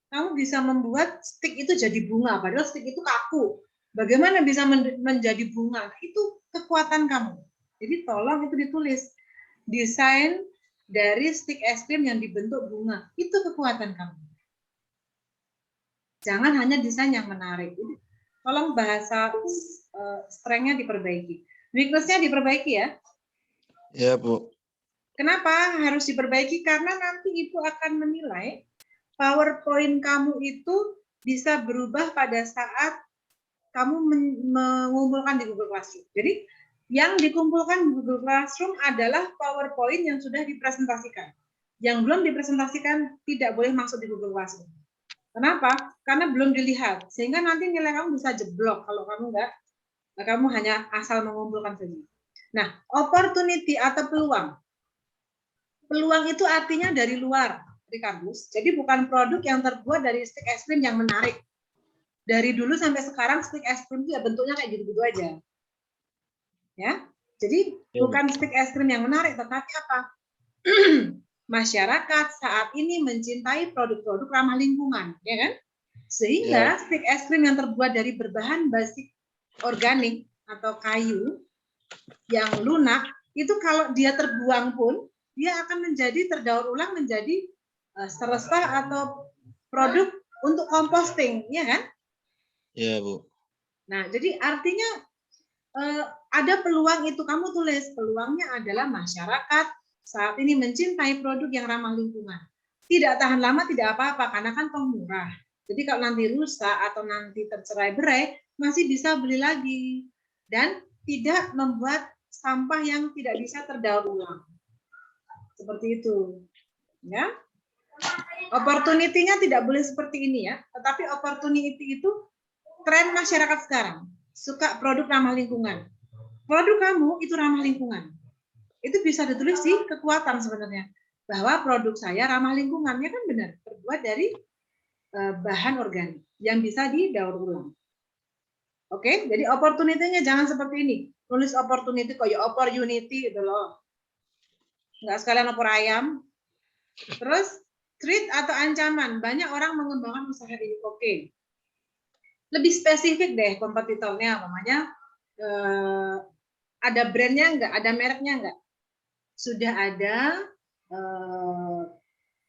Kamu bisa membuat stick itu jadi bunga, padahal stick itu kaku. Bagaimana bisa menjadi bunga? Nah, itu kekuatan kamu. Jadi tolong itu ditulis. Desain dari stick es krim yang dibentuk bunga. Itu kekuatan kamu. Jangan hanya desain yang menarik. Jadi, tolong bahasa strength-nya diperbaiki. Weakness-nya diperbaiki ya. Ya, Bu. Kenapa harus diperbaiki? Karena nanti Ibu akan menilai PowerPoint kamu itu bisa berubah pada saat kamu mengumpulkan di Google Classroom. Jadi yang dikumpulkan di Google Classroom adalah PowerPoint yang sudah dipresentasikan. Yang belum dipresentasikan tidak boleh masuk di Google Classroom. Kenapa? Karena belum dilihat. Sehingga nanti nilai kamu bisa jeblok kalau kamu kamu hanya asal mengumpulkan saja. Nah, opportunity atau peluang. Peluang itu artinya dari luar, Ricardos. Jadi bukan produk yang terbuat dari stick es krim yang menarik. Dari dulu sampai sekarang stick es krim itu ya bentuknya kayak gitu-gitu aja. Ya. Jadi bukan stick es krim yang menarik, tetapi apa? Masyarakat saat ini mencintai produk-produk ramah lingkungan, ya kan? Sehingga stick es krim yang terbuat dari berbahan basic organik atau kayu yang lunak itu kalau dia terbuang pun dia akan menjadi terdaur ulang menjadi serasa atau produk untuk composting, ya kan? Ya, Bu. Nah, jadi artinya ada peluang itu, kamu tulis peluangnya adalah masyarakat saat ini mencintai produk yang ramah lingkungan. Tidak tahan lama tidak apa-apa karena kan toh murah. Jadi kalau nanti rusak atau nanti tercerai-berai masih bisa beli lagi dan tidak membuat sampah yang tidak bisa terdaur ulang. Seperti itu. Ya. Opportunity-nya tidak boleh seperti ini ya, tetapi opportunity itu tren masyarakat sekarang. Suka produk ramah lingkungan. Produk kamu itu ramah lingkungan. Itu bisa ditulis di kekuatan sebenarnya. Bahwa produk saya ramah lingkungannya kan benar. Terbuat dari bahan organik yang bisa didaur ulang. Oke, jadi opportunity-nya jangan seperti ini. Tulis opportunity kayak opportunity gitu loh. Enggak sekalian opor ayam. Terus threat atau ancaman. Banyak orang mengembangkan usaha ini. Oke. Lebih spesifik deh kompetitornya, namanya ada brandnya enggak, ada mereknya enggak? Sudah ada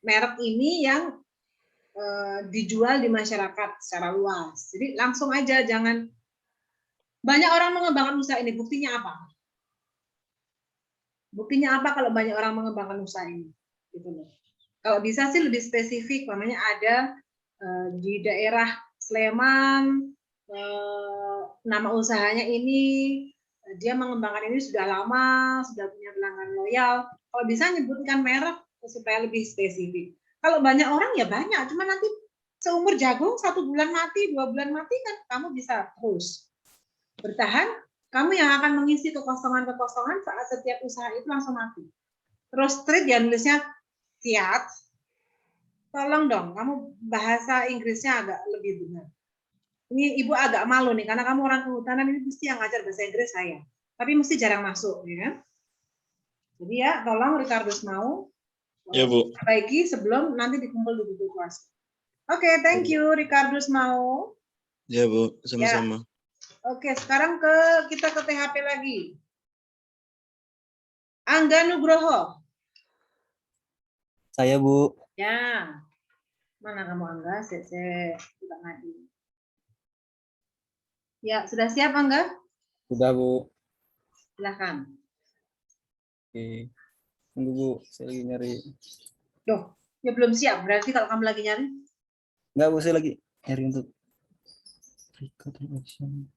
merek ini yang dijual di masyarakat secara luas. Jadi langsung aja, jangan banyak orang mengembangkan usaha ini. Buktinya apa? Buktinya apa kalau banyak orang mengembangkan usaha ini? Gitu loh. Kalau bisa sih lebih spesifik, namanya ada di daerah Sleman, nama usahanya ini, dia mengembangkan ini sudah lama, sudah punya pelanggan loyal. Kalau bisa nyebutkan merek supaya lebih spesifik. Kalau banyak orang ya banyak, cuma nanti seumur jagung 1 bulan mati, 2 bulan mati kan kamu bisa terus bertahan. Kamu yang akan mengisi kekosongan-kekosongan saat setiap usaha itu langsung mati. Terus street ya nulisnya Fiat. Tolong dong, kamu bahasa Inggrisnya agak lebih benar. Ini Ibu agak malu nih, karena kamu orang kehutanan, ini mesti yang ngajar bahasa Inggris saya. Tapi mesti jarang masuk, ya. Jadi ya, tolong Ricardus mau Ya, Bu. perbaiki sebelum nanti dikumpul di buku kelas. Oke, thank you Ricardus mau. Ya, Bu. Sama-sama. Oke, sekarang kita ke THP lagi. Angga Nugroho. Saya, Bu. Ya. Mana kamu Angga? Saya tidak ngadi. Ya, sudah siap Angga? Sudah, Bu. Silakan. Oke. Tunggu, Bu. Saya lagi nyari. Loh, ya belum siap. Berarti kalau kamu lagi nyari? Enggak, Bu. Saya lagi nyari untuk record action.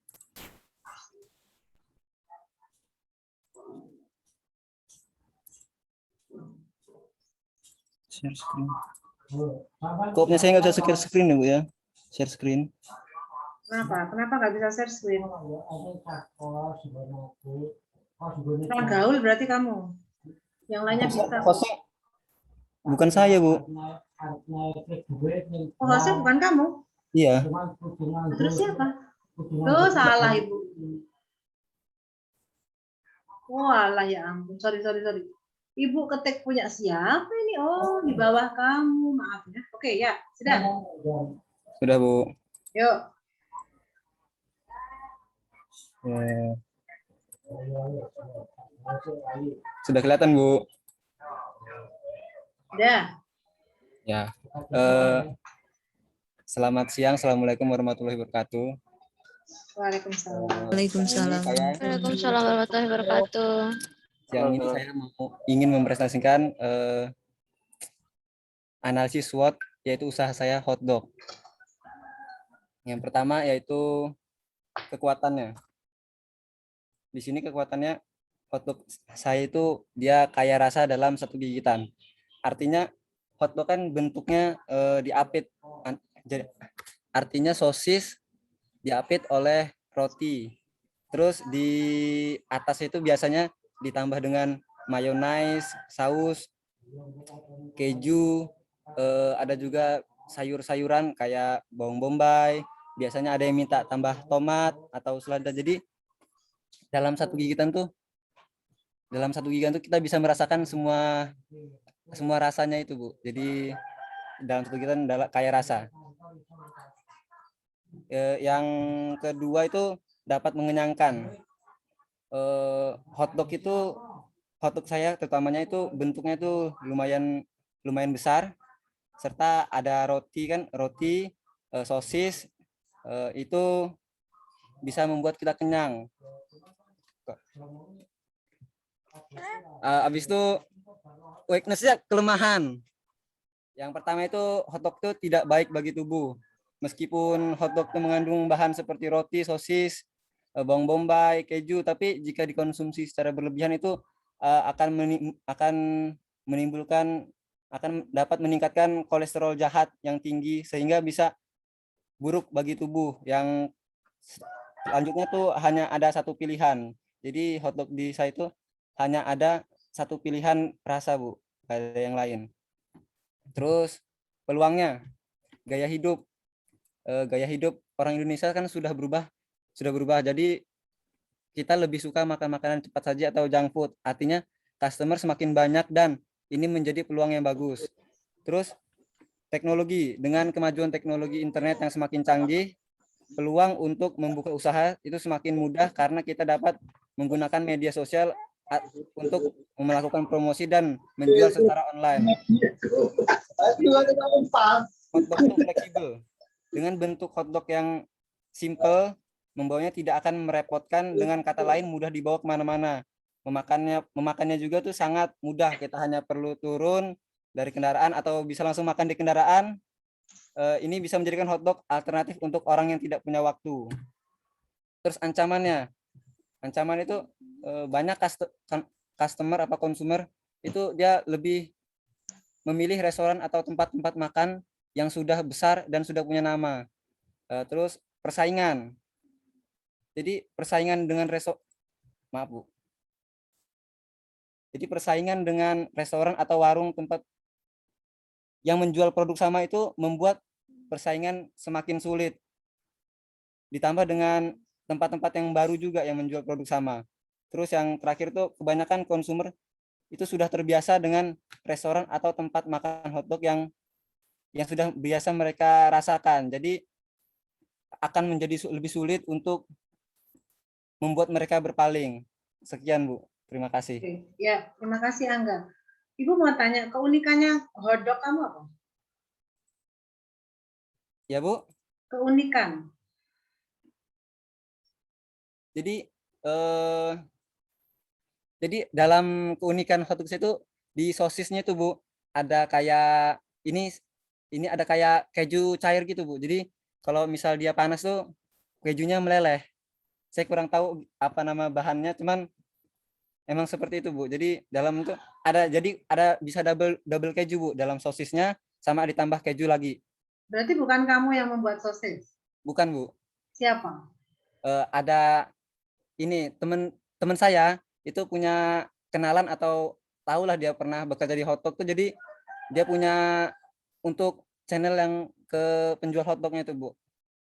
Share screen. Kopnya saya nggak bisa share screen ya, Bu ya. Share screen. Kenapa? Kenapa nggak bisa share screen? Kurang gaul berarti kamu. Yang lainnya bisa. Hostnya bukan saya, Bu. Oh, hostnya bukan kamu? Iya. Terus siapa? Loh, salah Ibu. Oh, alah ya ampun. Sorry. Ibu ketik punya siapa ini? Oh, di bawah kamu. Maaf ya. Oke, ya. Sudah. Sudah, Bu. Yuk. Ya. Sudah kelihatan, Bu. Udah. Ya. Selamat siang. Assalamualaikum warahmatullahi wabarakatuh. Waalaikumsalam. Waalaikumsalam. Waalaikumsalam warahmatullahi wabarakatuh. Siang ini saya ingin mempresentasikan analisis SWOT, yaitu usaha saya hotdog. Yang pertama yaitu kekuatannya. Di sini kekuatannya hotdog saya itu dia kaya rasa dalam satu gigitan. Artinya hotdog kan bentuknya diapit. Artinya sosis diapit oleh roti. Terus di atas itu biasanya ditambah dengan mayonaise, saus, keju, ada juga sayur-sayuran kayak bawang bombay. Biasanya ada yang minta tambah tomat atau selada. Jadi dalam satu gigitan tuh kita bisa merasakan semua rasanya itu, Bu. Jadi dalam satu gigitan kaya rasa. Yang kedua itu dapat mengenyangkan. Hotdog saya terutamanya itu bentuknya itu lumayan besar, serta ada roti kan, roti, sosis, itu bisa membuat kita kenyang. Habis itu weakness-nya, kelemahan. Yang pertama itu hotdog itu tidak baik bagi tubuh. Meskipun hotdog itu mengandung bahan seperti roti, sosis, bawang bombay, keju, tapi jika dikonsumsi secara berlebihan itu akan menimbulkan, akan dapat meningkatkan kolesterol jahat yang tinggi sehingga bisa buruk bagi tubuh. Yang selanjutnya tuh hanya ada satu pilihan. Jadi hotdog di saya itu hanya ada satu pilihan rasa, Bu, nggak ada yang lain. Terus peluangnya, gaya hidup. Gaya hidup orang Indonesia kan sudah berubah. Jadi kita lebih suka makan makanan cepat saji atau junk food. Artinya customer semakin banyak dan ini menjadi peluang yang bagus. Terus teknologi, dengan kemajuan teknologi internet yang semakin canggih, peluang untuk membuka usaha itu semakin mudah karena kita dapat menggunakan media sosial untuk melakukan promosi dan menjual secara online. Hotdog itu fleksibel. Dengan bentuk hotdog yang simple, membawanya tidak akan merepotkan, dengan kata lain mudah dibawa kemana-mana. Memakannya juga tuh sangat mudah, kita hanya perlu turun dari kendaraan atau bisa langsung makan di kendaraan. Ini bisa menjadikan hotdog alternatif untuk orang yang tidak punya waktu. Terus ancaman itu banyak customer apa konsumer itu dia lebih memilih restoran atau tempat-tempat makan yang sudah besar dan sudah punya nama. Terus persaingan. Jadi persaingan dengan Jadi persaingan dengan restoran atau warung tempat yang menjual produk sama itu membuat persaingan semakin sulit. Ditambah dengan tempat-tempat yang baru juga yang menjual produk sama. Terus yang terakhir tuh kebanyakan konsumer itu sudah terbiasa dengan restoran atau tempat makan hotdog yang sudah biasa mereka rasakan. Jadi akan menjadi lebih sulit untuk membuat mereka berpaling. Sekian, Bu. Terima kasih. Oke. Ya, terima kasih Angga. Ibu mau tanya, keunikannya hotdog kamu apa? Ya, Bu. Keunikan. Jadi dalam keunikan hotdog itu di sosisnya itu, Bu, ada kayak ini ada kayak keju cair gitu, Bu. Jadi kalau misal dia panas tuh kejunya meleleh. Saya kurang tahu apa nama bahannya, cuman emang seperti itu, Bu. Jadi dalam itu ada bisa double keju, Bu, dalam sosisnya, sama ditambah keju lagi. Berarti bukan kamu yang membuat sosis? Bukan, Bu. Siapa? Ada ini teman saya itu punya kenalan atau tahulah dia pernah bekerja di hotdog tuh, jadi dia punya untuk channel yang ke penjual hotdognya itu, Bu.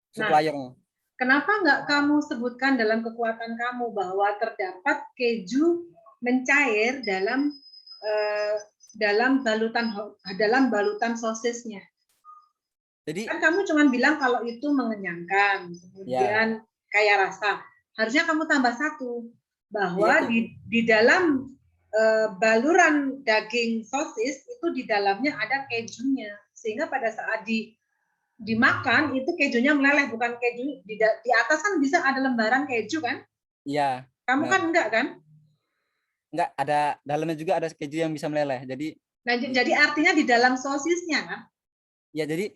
Suppliernya. Kenapa nggak kamu sebutkan dalam kekuatan kamu bahwa terdapat keju mencair dalam balutan sosisnya? Jadi kan kamu cuma bilang kalau itu mengenyangkan, kemudian kaya rasa. Harusnya kamu tambah satu, bahwa di dalam baluran daging sosis itu di dalamnya ada kejunya, sehingga pada saat dimakan itu kejunya meleleh, bukan keju di atas kan bisa ada lembaran keju kan? Iya. Kamu kan enggak kan? Enggak, ada dalamnya juga ada keju yang bisa meleleh. Jadi artinya di dalam sosisnya kan? Ya, jadi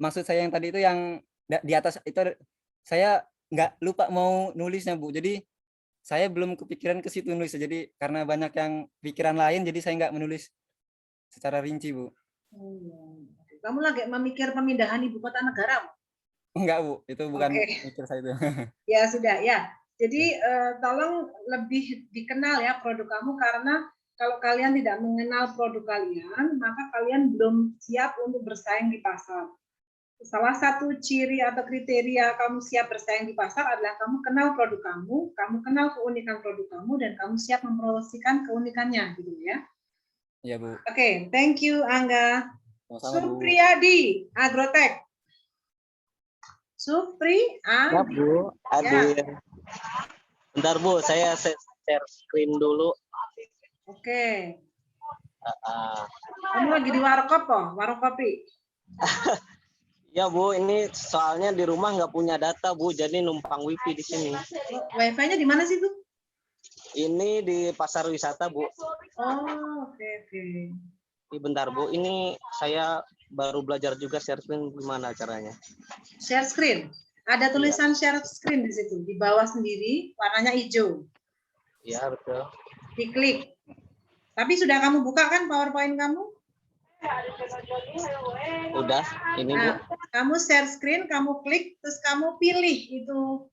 maksud saya yang tadi itu yang di atas itu saya nggak lupa mau nulisnya, Bu. Jadi saya belum kepikiran ke situ nulis. Jadi karena banyak yang pikiran lain, jadi saya nggak menulis secara rinci, Bu. Kamu lagi memikir pemindahan ibu kota negara, Bu? Enggak, Bu. Itu bukan pikir saya itu. Ya sudah, ya. Jadi tolong lebih dikenal ya produk kamu, karena kalau kalian tidak mengenal produk kalian, maka kalian belum siap untuk bersaing di pasar. Salah satu ciri atau kriteria kamu siap bersaing di pasar adalah kamu kenal produk kamu kenal keunikan produk kamu, dan kamu siap mempromosikan keunikannya, gitu ya. Iya, Bu. Oke, thank you Angga. Sama-sama, Bu. Supriyadi, Agrotech. Ya, Bu. Hadir. Bentar, Bu, saya share screen dulu. Oke. Kamu lagi di warkop kok, warung kopi. Ya Bu, ini soalnya di rumah nggak punya data Bu, jadi numpang wifi di sini. Wifi-nya di mana sih tuh? Ini di pasar wisata Bu. Oh, oke. Bentar Bu, ini saya baru belajar juga share screen gimana caranya. Share screen. Ada tulisan share screen di situ, di bawah sendiri, warnanya hijau. Iya betul. Diklik. Tapi sudah kamu buka kan PowerPoint kamu? Udah, ini Bu. Nah, kamu share screen, kamu klik, terus kamu pilih itu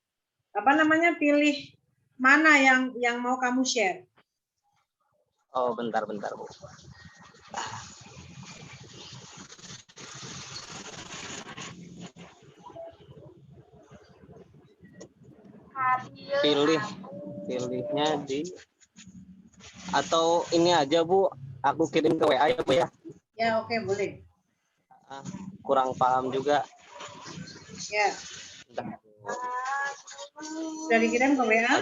apa namanya? Pilih mana yang mau kamu share. Oh, bentar Bu. Pilihnya di atau ini aja Bu, aku kirim ke WA ya Bu ya. Ya, oke, boleh. Kurang paham juga. Ya. Bentar, Bu. Sudah dikirim ke WA?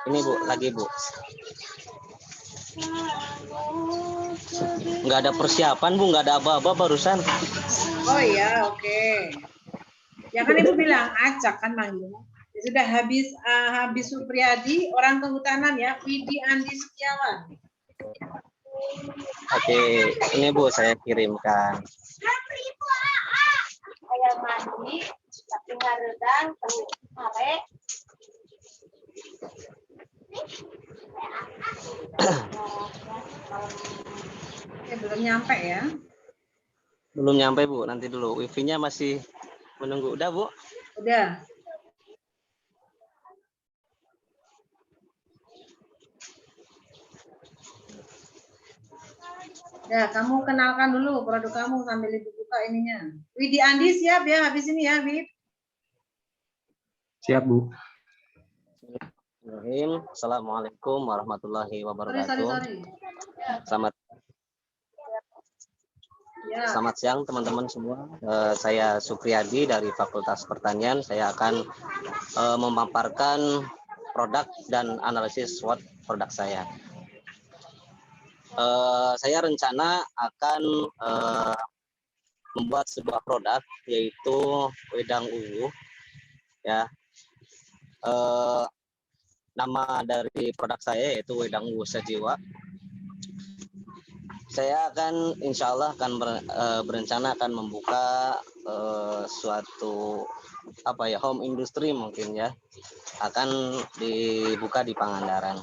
Ini Bu, lagi Bu. Nggak ada persiapan Bu, nggak ada apa-apa barusan. Oh iya, oke. Ya kan Ibu bilang acak kan manggilnya. Ya sudah habis Supriyadi, orang kehutanan ya, Widi Andi Setiawan. Oke, ini Bu saya kirimkan. Ayam mandi, tapi ngaredang, sare. Oke, belum nyampe ya. Belum nyampe Bu, nanti dulu. Wifi-nya masih menunggu. Udah Bu? Udah. Ya, kamu kenalkan dulu produk kamu sambil Ibu buka ininya. Widi Andi siap ya habis ini ya, Wid? Siap Bu. Assalamualaikum warahmatullahi wabarakatuh. Sorry. Selamat siang teman-teman semua. Saya Supriyadi dari Fakultas Pertanian. Saya akan memaparkan produk dan analisis SWOT produk saya. Saya rencana akan membuat sebuah produk yaitu wedang ungu. Ya. Nama dari produk saya yaitu wedang ungu sejiwa. Saya akan insya Allah akan berencana akan membuka suatu home industry mungkin ya, akan dibuka di Pangandaran.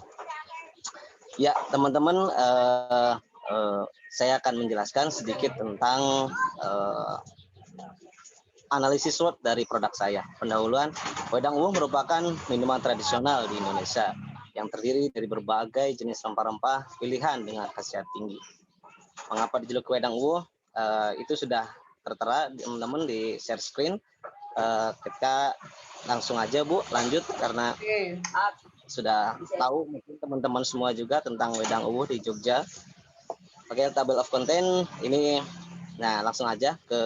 Ya teman-teman, saya akan menjelaskan sedikit tentang analisis SWOT dari produk saya. Pendahuluan, wedang ungu merupakan minuman tradisional di Indonesia yang terdiri dari berbagai jenis rempah-rempah pilihan dengan khasiat tinggi. Mengapa dijuluki wedang ungu? Itu sudah tertera teman-teman di share screen. Kita langsung aja Bu, lanjut karena sudah tahu mungkin teman-teman semua juga tentang wedang ungu di Jogja. Pakai table of content ini. Nah, langsung aja ke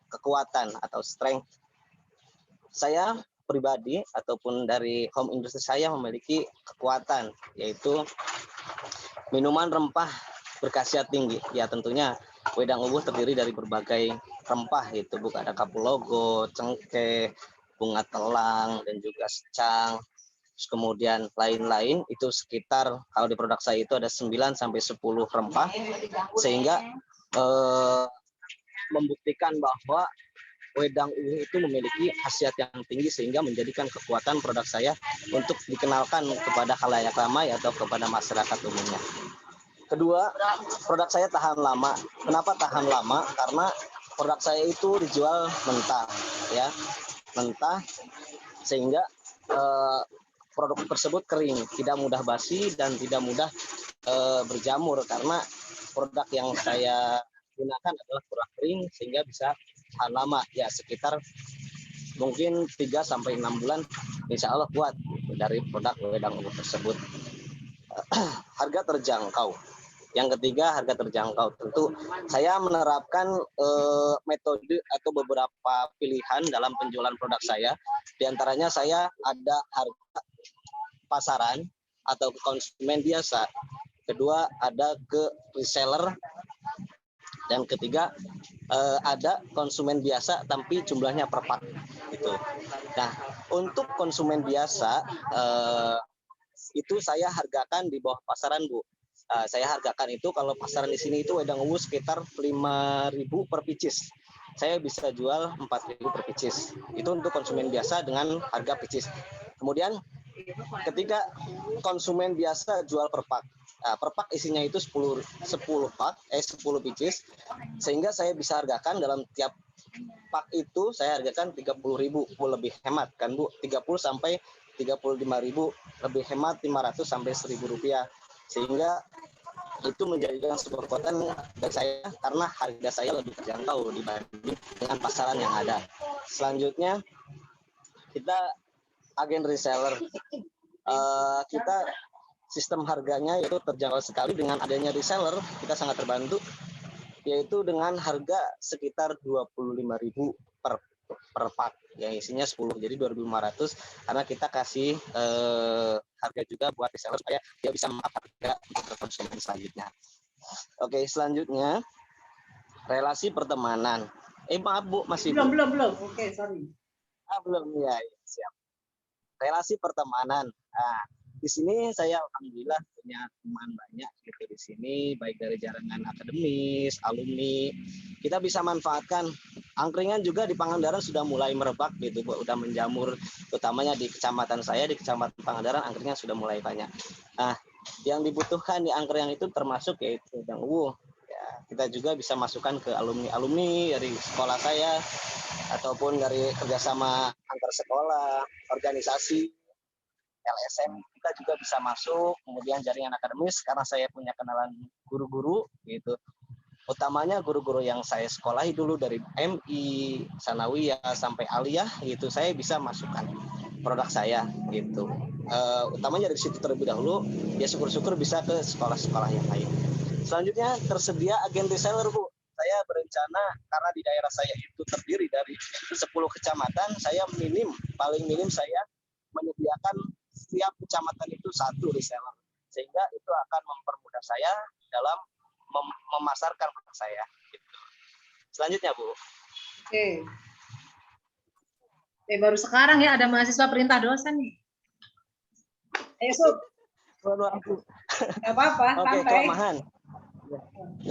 kekuatan atau strength. Saya pribadi ataupun dari home industry saya memiliki kekuatan, yaitu minuman rempah berkhasiat tinggi. Ya tentunya wedang ungu terdiri dari berbagai rempah, itu bukan ada kapulaga, cengkeh, bunga telang, dan juga secang. Terus kemudian lain-lain itu sekitar kalau di produk saya itu ada 9 sampai 10 rempah, sehingga membuktikan bahwa wedang ungu itu memiliki khasiat yang tinggi sehingga menjadikan kekuatan produk saya untuk dikenalkan kepada khalayak ramai atau kepada masyarakat umumnya. Kedua, produk saya tahan lama. Kenapa tahan lama? Karena produk saya itu dijual mentah, ya, mentah, sehingga produk tersebut kering, tidak mudah basi dan tidak mudah berjamur karena produk yang saya gunakan adalah produk kering sehingga bisa tahan lama, ya sekitar mungkin 3 sampai 6 bulan insya Allah kuat dari produk wedang ungu tersebut. Harga terjangkau. Yang ketiga, harga terjangkau. Tentu saya menerapkan metode atau beberapa pilihan dalam penjualan produk saya. Di antaranya saya ada harga pasaran atau konsumen biasa. kedua ada ke reseller, dan ketiga ada konsumen biasa tapi jumlahnya per pak gitu. Nah, untuk konsumen biasa itu saya hargakan di bawah pasaran, Bu. Saya hargakan itu kalau pasaran di sini itu wedang ungu sekitar 5.000 per pieces. Saya bisa jual 4.000 per pieces. Itu untuk konsumen biasa dengan harga pieces. Kemudian ketika konsumen biasa jual per pak. Per pak isinya itu 10 pieces, sehingga saya bisa hargakan dalam tiap pak itu saya hargakan 30.000, lebih hemat kan Bu, 30 sampai 35.000, lebih hemat 500 sampai 1.000 rupiah, sehingga itu menjadikan sebuah kekuatan bagi saya karena harga saya lebih terjangkau dibanding dengan pasaran yang ada. Selanjutnya kita agen reseller, kita sistem harganya itu terjangkau sekali. Dengan adanya reseller kita sangat terbantu, yaitu dengan harga sekitar 25.000 per pak yang isinya 10, jadi 2.500, karena kita kasih harga juga buat reseller supaya dia bisa menghargai harga ke konsumen selanjutnya. Oke, selanjutnya relasi pertemanan. Maaf Bu, masih belum. Oke, sorry. Belum ya, siap. Relasi pertemanan. Nah, di sini saya alhamdulillah punya teman banyak gitu di sini, baik dari jaringan akademis, alumni. Kita bisa manfaatkan. Angkringan juga di Pangandaran sudah mulai merebak gitu, Bu. Udah menjamur, utamanya di kecamatan saya, di Kecamatan Pangandaran angkringan sudah mulai banyak. Nah, yang dibutuhkan di angkringan itu termasuk yaitu wedang ungu. Ya, kita juga bisa masukkan ke alumni dari sekolah saya ataupun dari kerjasama antar sekolah, organisasi, LSM, kita juga bisa masuk. Kemudian jaringan akademis, karena saya punya kenalan guru-guru gitu, utamanya guru-guru yang saya sekolahi dulu dari MI, Sanawiyah sampai Aliyah gitu, saya bisa masukkan produk saya gitu. Utamanya dari situ terlebih dahulu, ya syukur-syukur bisa ke sekolah-sekolah yang lain. Selanjutnya tersedia agen reseller, Bu. Saya berencana karena di daerah saya itu terdiri dari 10 kecamatan, saya paling minim saya menyediakan setiap kecamatan itu 1 reseller, sehingga itu akan mempermudah saya dalam memasarkan produk saya. Gitu. Selanjutnya, Bu. Oke. Baru sekarang ya ada mahasiswa perintah dosen nih. Ayo, Sub. Nggak apa-apa, Oke, santai. kelemahan.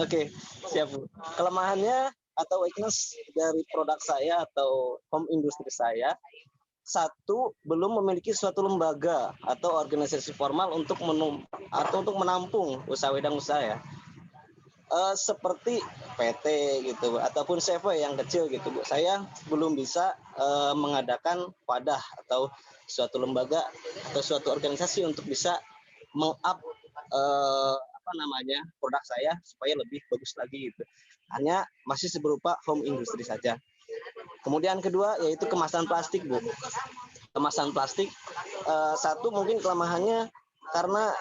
Oke, siap, Bu. Kelemahannya atau weakness dari produk saya atau home industry saya, 1, belum memiliki suatu lembaga atau organisasi formal untuk menampung usaha wedang usaha ya. Seperti PT gitu ataupun CV yang kecil gitu, Bu. Saya belum bisa mengadakan wadah atau suatu lembaga atau suatu organisasi untuk bisa meng-up produk saya supaya lebih bagus lagi gitu. Hanya masih berupa home industry saja. Kemudian kedua yaitu kemasan plastik, Bu. Kemasan plastik, 1 mungkin kelemahannya karena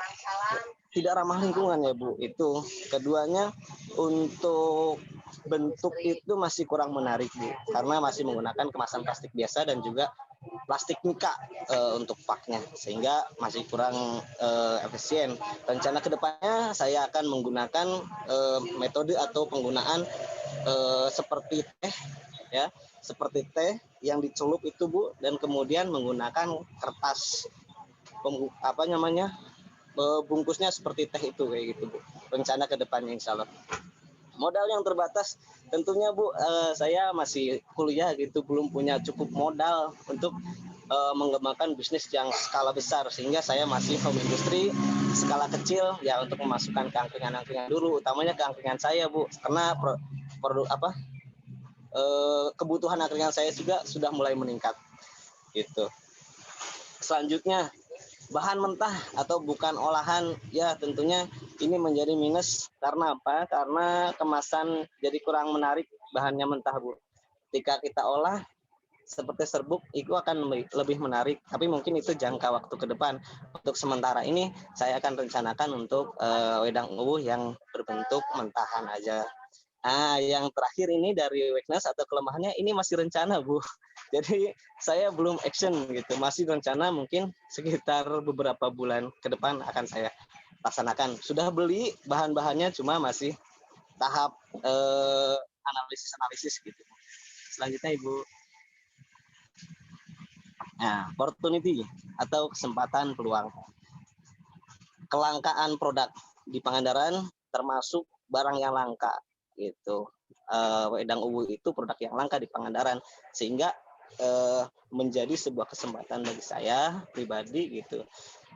tidak ramah lingkungan ya, Bu. Itu. Keduanya untuk bentuk itu masih kurang menarik, Bu. Karena masih menggunakan kemasan plastik biasa dan juga plastik mika untuk paknya, sehingga masih kurang efisien. Rencana kedepannya saya akan menggunakan metode atau penggunaan seperti teh ya, seperti teh yang dicelup itu, Bu, dan kemudian menggunakan kertas bungkusnya seperti teh itu kayak gitu, Bu. Rencana kedepannya insya Allah. Modal yang terbatas tentunya, Bu, saya masih kuliah gitu, belum punya cukup modal untuk mengembangkan bisnis yang skala besar, sehingga saya masih home industry skala kecil ya, untuk memasukkan ke angkringan-angkringan dulu, utamanya ke angkringan saya, Bu, karena kebutuhan angkringan saya juga sudah mulai meningkat gitu. Selanjutnya bahan mentah atau bukan olahan, ya tentunya ini menjadi minus. Karena apa? Karena kemasan jadi kurang menarik bahannya mentah, Bu. Ketika kita olah seperti serbuk, itu akan lebih menarik. Tapi mungkin itu jangka waktu ke depan. Untuk sementara ini saya akan rencanakan untuk wedang ungu yang berbentuk mentahan aja. Nah, yang terakhir ini dari weakness atau kelemahannya, ini masih rencana, Bu. Jadi saya belum action gitu, masih rencana, mungkin sekitar beberapa bulan ke depan akan saya laksanakan. Sudah beli bahan-bahannya, cuma masih tahap analisis gitu. Selanjutnya Ibu. Nah, opportunity atau kesempatan peluang. Kelangkaan produk di Pangandaran termasuk barang yang langka gitu. Wedang Uwu itu produk yang langka di Pangandaran, sehingga menjadi sebuah kesempatan bagi saya pribadi gitu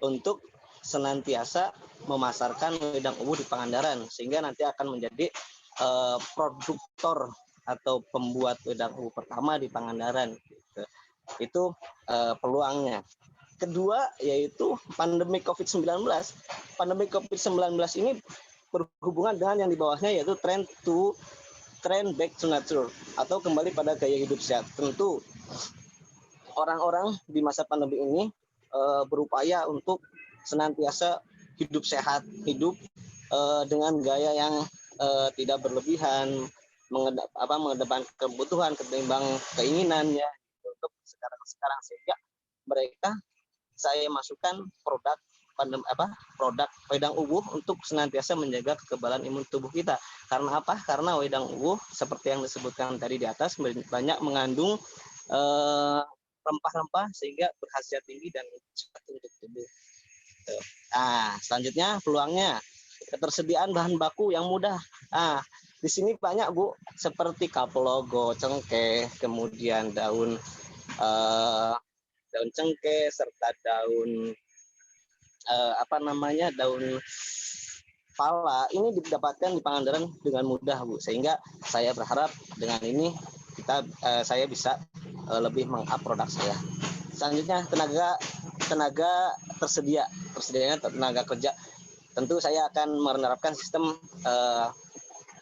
untuk senantiasa memasarkan wedang Uwu di Pangandaran, sehingga nanti akan menjadi produktor atau pembuat wedang Uwu pertama di Pangandaran gitu. Itu peluangnya. Kedua yaitu pandemi COVID-19. Pandemi COVID-19 ini berhubungan dengan yang di bawahnya, yaitu trend back to nature atau kembali pada gaya hidup sehat. Tentu orang-orang di masa pandemi ini berupaya untuk senantiasa hidup sehat, hidup dengan gaya yang tidak berlebihan, mengedepankan kebutuhan ketimbang keinginannya untuk sekarang, sehingga mereka saya masukkan produk wedang Uwu untuk senantiasa menjaga kekebalan imun tubuh kita. Karena apa? Karena wedang Uwu seperti yang disebutkan tadi di atas banyak mengandung rempah-rempah sehingga berkhasiat tinggi dan cepat untuk tubuh. Nah, selanjutnya peluangnya ketersediaan bahan baku yang mudah. Nah, di sini banyak Bu, seperti kaplogo, cengkeh, kemudian daun cengkeh serta daun daun pala ini didapatkan di Pangandaran dengan mudah Bu, sehingga saya berharap dengan ini saya bisa lebih meng-up produk saya. Selanjutnya tenaga tersedianya tenaga kerja. Tentu saya akan menerapkan sistem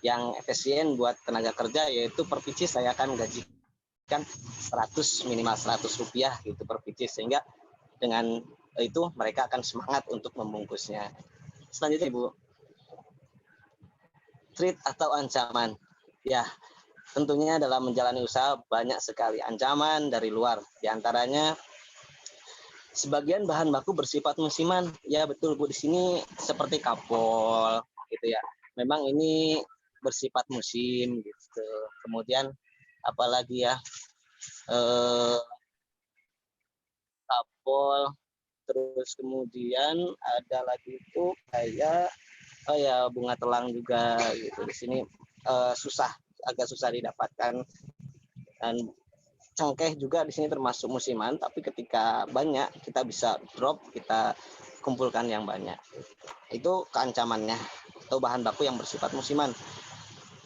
yang efisien buat tenaga kerja, yaitu per pieces saya akan gajikan minimal 100 rupiah gitu per pieces, sehingga dengan itu mereka akan semangat untuk membungkusnya. Selanjutnya Ibu, threat atau ancaman. Ya, tentunya dalam menjalani usaha banyak sekali ancaman dari luar. Di antaranya sebagian bahan baku bersifat musiman. Ya betul Bu, di sini seperti kapol gitu ya. Memang ini bersifat musim gitu. Kemudian apalagi ya, kapol, terus kemudian ada lagi itu kayak bunga telang juga gitu. Di sini agak susah didapatkan. Dan cengkeh juga di sini termasuk musiman, tapi ketika banyak kita bisa drop, kita kumpulkan yang banyak. Itu keancamannya atau bahan baku yang bersifat musiman.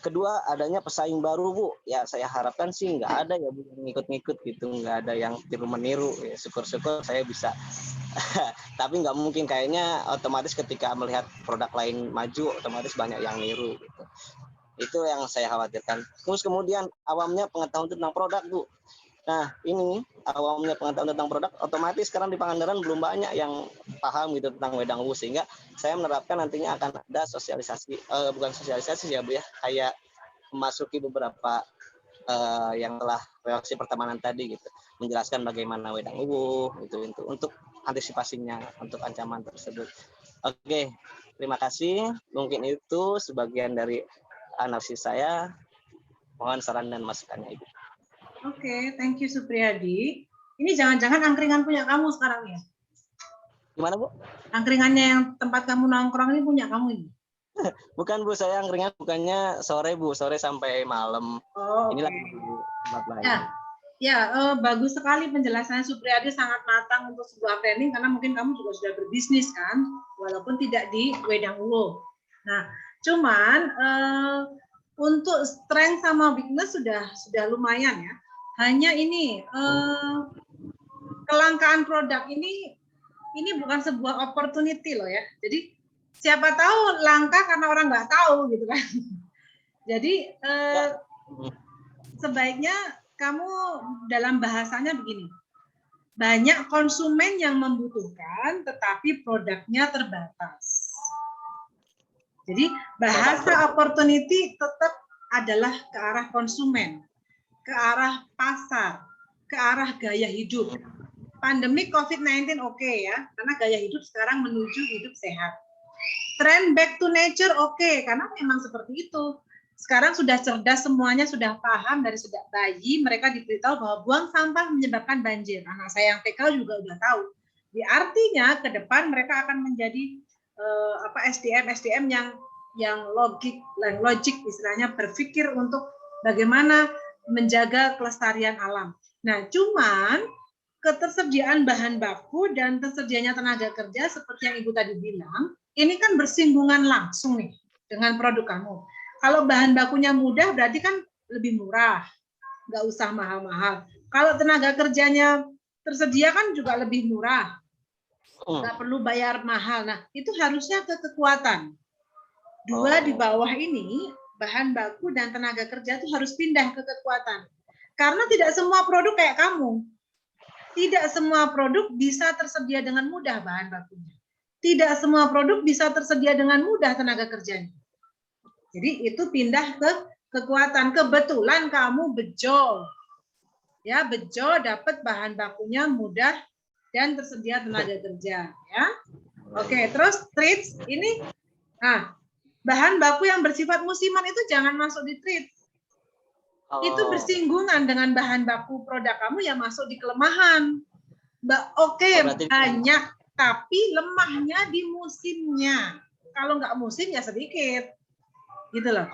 Kedua, adanya pesaing baru Bu. Ya saya harapkan sih nggak ada ya Bu yang ngikut-ngikut gitu, nggak ada yang tiru-meniru. Ya, syukur-syukur saya bisa. Tapi nggak mungkin, kayaknya otomatis ketika melihat produk lain maju, otomatis banyak yang niru gitu. Itu yang saya khawatirkan. Terus kemudian awamnya pengetahuan tentang produk Bu. Nah ini awamnya pengetahuan tentang produk, otomatis sekarang di Pangandaran belum banyak yang paham gitu tentang wedang Uwu, sehingga saya menerapkan nantinya akan ada sosialisasi, bukan sosialisasi ya Bu ya, kayak memasuki beberapa yang telah reaksi pertemanan tadi gitu, menjelaskan bagaimana wedang Uwu itu untuk antisipasinya untuk ancaman tersebut. Oke, terima kasih. Mungkin itu sebagian dari analisis saya. Mohon saran dan masukannya Ibu. Oke, thank you Supriyadi. Ini jangan-jangan angkringan punya kamu sekarang ya? Gimana Bu? Angkringannya yang tempat kamu nongkrong ini punya kamu ini? Bukan Bu, saya angkringan bukannya sore Bu, sore sampai malam. Oh, Inilah tempat lain. Bagus sekali penjelasannya Supriyadi, sangat matang untuk sebuah training, karena mungkin kamu juga sudah berbisnis kan, walaupun tidak di wedang Uwu. Nah, cuman untuk strength sama weakness sudah lumayan ya. Hanya ini kelangkaan produk ini bukan sebuah opportunity loh ya. Jadi siapa tahu langka karena orang nggak tahu gitu kan. Jadi sebaiknya kamu dalam bahasanya begini. Banyak konsumen yang membutuhkan tetapi produknya terbatas. Jadi bahasa opportunity tetap adalah ke arah konsumen, ke arah pasar, ke arah gaya hidup. Pandemi COVID-19 oke ya, karena gaya hidup sekarang menuju hidup sehat. Trend back to nature oke, karena memang seperti itu. Sekarang sudah cerdas semuanya, sudah paham dari sejak bayi mereka diberitahu bahwa buang sampah menyebabkan banjir. Anak saya yang TK juga udah tahu. Artinya ke depan mereka akan menjadi SDM yang logik istilahnya, berpikir untuk bagaimana menjaga kelestarian alam. Nah, cuman ketersediaan bahan baku dan tersedianya tenaga kerja seperti yang Ibu tadi bilang, ini kan bersinggungan langsung nih dengan produk kamu. Kalau bahan bakunya mudah berarti kan lebih murah, nggak usah mahal-mahal. Kalau tenaga kerjanya tersedia kan juga lebih murah, nggak perlu bayar mahal. Nah, itu harusnya ke kekuatan. Dua di bawah ini, bahan baku dan tenaga kerja itu harus pindah ke kekuatan. Karena tidak semua produk kayak kamu. Tidak semua produk bisa tersedia dengan mudah bahan bakunya. Tidak semua produk bisa tersedia dengan mudah tenaga kerjanya. Jadi itu pindah ke kekuatan. Kebetulan kamu bejo. Ya, bejo dapat bahan bakunya mudah dan tersedia tenaga kerja, ya. Oke, terus treats ini bahan baku yang bersifat musiman itu jangan masuk di treats. Itu bersinggungan dengan bahan baku produk kamu yang masuk di kelemahan. Banyak, tapi lemahnya di musimnya. Kalau nggak musim ya sedikit. Gitu loh.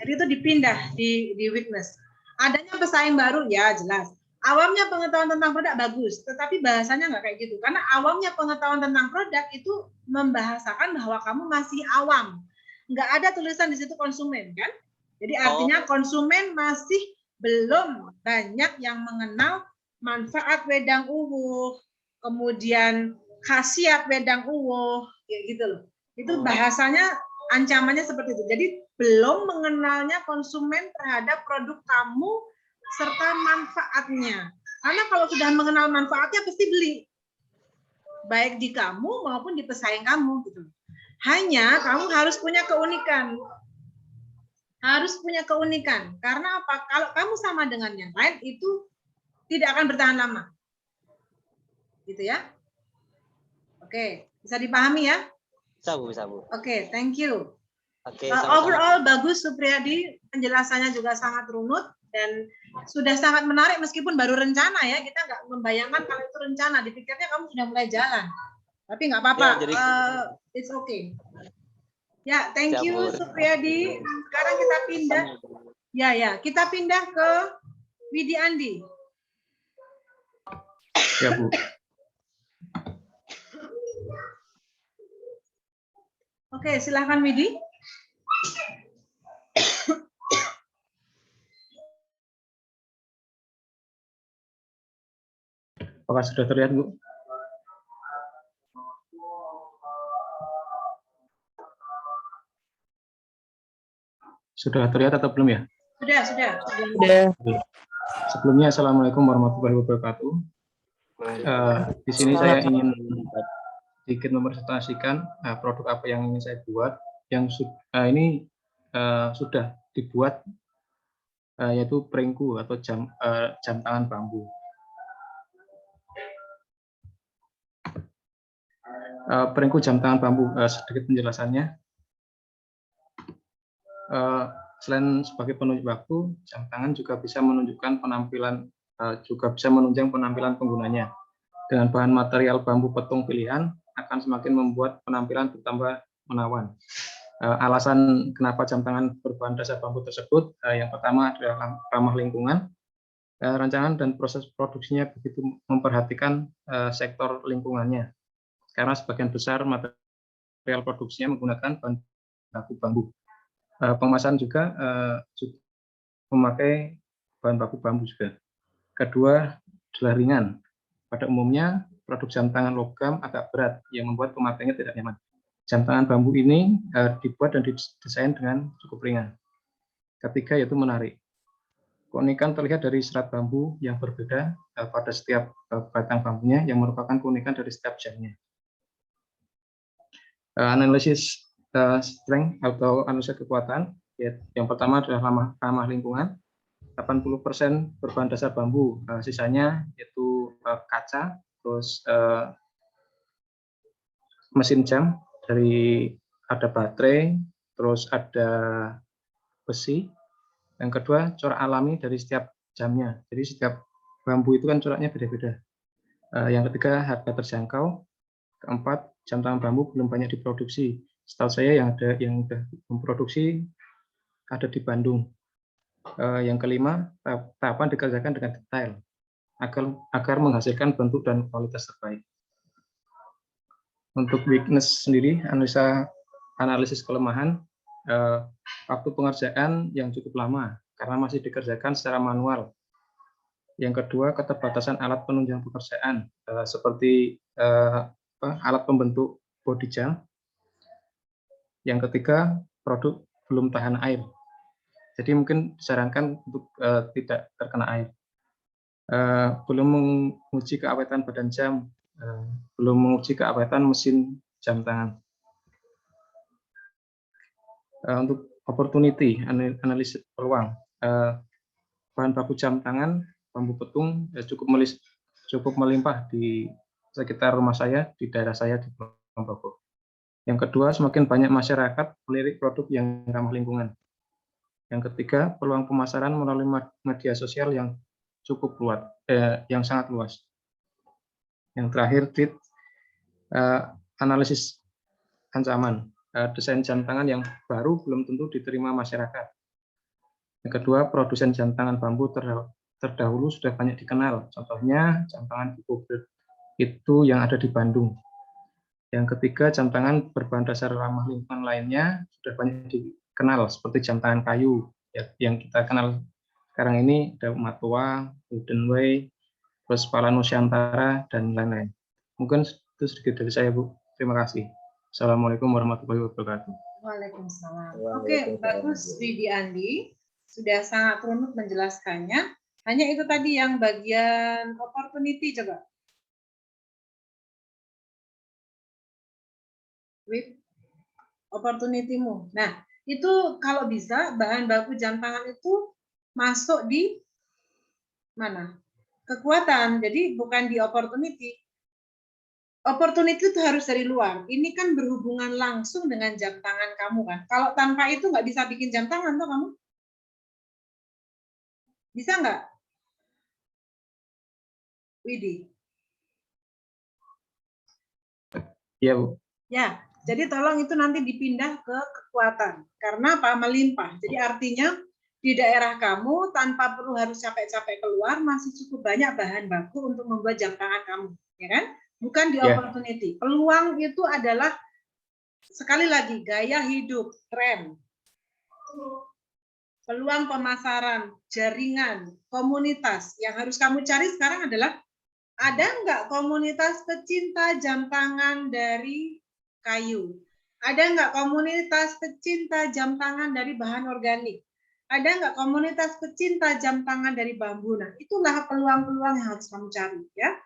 Jadi itu dipindah di weakness. Adanya pesaing baru ya jelas. Awamnya pengetahuan tentang produk bagus, tetapi bahasanya nggak kayak gitu. Karena awamnya pengetahuan tentang produk itu membahasakan bahwa kamu masih awam. Nggak ada tulisan di situ konsumen kan? Jadi artinya konsumen masih belum banyak yang mengenal manfaat wedang uwuh, kemudian khasiat wedang uwuh, kayak gitu loh. Itu bahasanya ancamannya seperti itu. Jadi belum mengenalnya konsumen terhadap produk kamu serta manfaatnya. Karena kalau sudah mengenal manfaatnya pasti beli. Baik di kamu maupun di pesaing kamu gitu. Hanya kamu harus punya keunikan. Harus punya keunikan. Karena apa? Kalau kamu sama dengan yang lain itu tidak akan bertahan lama. Gitu ya. Oke, bisa dipahami ya? Bisa, Bu. Oke, thank you. Oke, overall bagus Supriyadi, penjelasannya juga sangat runut dan sudah sangat menarik meskipun baru rencana ya, kita nggak membayangkan kalau itu rencana, dipikirnya kamu sudah mulai jalan. Tapi nggak apa-apa, it's okay. Ya, thank you Supriyadi. Sekarang kita pindah, kita pindah ke Widi Andi. Ya, Bu. Oke, silahkan Widi. Apakah sudah terlihat, Bu? Sudah terlihat atau belum ya? Sudah. Sebelumnya, Assalamualaikum warahmatullahi wabarakatuh. Di sini saya ingin sedikit mempresentasikan produk apa yang ingin saya buat, yang ini sudah dibuat, yaitu perengku atau jam tangan bambu. Perengku jam tangan bambu, sedikit penjelasannya. Selain sebagai penunjuk waktu, jam tangan juga bisa menunjukkan penampilan, juga bisa menunjang penampilan penggunanya. Dengan bahan material bambu petung pilihan, akan semakin membuat penampilan bertambah menawan. Alasan kenapa jam tangan berbahan dasar bambu tersebut, yang pertama adalah ramah lingkungan. Rancangan dan proses produksinya begitu memperhatikan sektor lingkungannya, karena sebagian besar material produksinya menggunakan bahan baku bambu. Pengemasan juga memakai bahan baku bambu juga. Kedua adalah ringan. Pada umumnya produk jam tangan logam agak berat yang membuat pemakainya tidak nyaman. Jam tangan bambu ini dibuat dan didesain dengan cukup ringan. Ketiga yaitu menarik. Keunikan terlihat dari serat bambu yang berbeda pada setiap batang bambunya yang merupakan keunikan dari setiap jamnya. Analisis strength atau analisis kekuatan, yang pertama adalah ramah lingkungan, 80% berbahan dasar bambu, sisanya yaitu kaca, terus mesin jam dari ada baterai, terus ada besi. Yang kedua, corak alami dari setiap jamnya. Jadi setiap bambu itu kan coraknya beda-beda. Yang ketiga, harga terjangkau. Keempat, jam tangan bambu belum banyak diproduksi. Setahu saya yang sudah memproduksi ada di Bandung. Yang kelima, tahapan dikerjakan dengan detail agar menghasilkan bentuk dan kualitas terbaik. Untuk weakness sendiri, analisis kelemahan, waktu pengerjaan yang cukup lama karena masih dikerjakan secara manual. Yang kedua, keterbatasan alat penunjang pekerjaan seperti alat pembentuk bodi jam. Yang ketiga, produk belum tahan air. Jadi mungkin disarankan untuk tidak terkena air. Belum menguji keawetan badan jam, belum menguji keawetan mesin jam tangan. Untuk opportunity, analisis peluang, bahan baku jam tangan, bambu petung cukup melimpah di sekitar rumah saya, di daerah saya di Kulon Progo. Yang kedua, semakin banyak masyarakat melirik produk yang ramah lingkungan. Yang ketiga, peluang pemasaran melalui media sosial yang cukup luas, yang sangat luas. Yang terakhir, analisis ancaman, desain jam tangan yang baru belum tentu diterima masyarakat. Yang kedua, produsen jam tangan bambu terdahulu sudah banyak dikenal. Contohnya, jam tangan Kikobert itu yang ada di Bandung. Yang ketiga, jam tangan berbahan dasar ramah lingkungan lainnya sudah banyak dikenal, seperti jam tangan kayu yang kita kenal sekarang ini, ada Matua, Wooden Way, terus Pala Nusantara, dan lain-lain. Mungkin itu sedikit dari saya, Bu. Terima kasih. Assalamualaikum warahmatullahi wabarakatuh. Waalaikumsalam. Oke, bagus Widi Andi. Sudah sangat runut menjelaskannya. Hanya itu tadi yang bagian opportunity, coba. With opportunity-mu. Nah, itu kalau bisa bahan baku jam tangan itu masuk di mana? Kekuatan. Jadi bukan di opportunity. Opportunity itu harus dari luar. Ini kan berhubungan langsung dengan jam tangan kamu kan. Kalau tanpa itu nggak bisa bikin jam tangan tuh kamu. Bisa nggak? Widi. Iya, Bu. Ya, jadi tolong itu nanti dipindah ke kekuatan. Karena apa? Melimpah. Jadi artinya di daerah kamu tanpa perlu harus capek-capek keluar, masih cukup banyak bahan baku untuk membuat jam tangan kamu. Ya kan? Bukan di opportunity. Peluang itu adalah, sekali lagi, gaya hidup, tren. Peluang pemasaran, jaringan, komunitas. Yang harus kamu cari sekarang adalah, ada nggak komunitas pecinta jam tangan dari kayu? Ada nggak komunitas pecinta jam tangan dari bahan organik? Ada nggak komunitas pecinta jam tangan dari bambu? Nah, itulah peluang-peluang yang harus kamu cari, ya.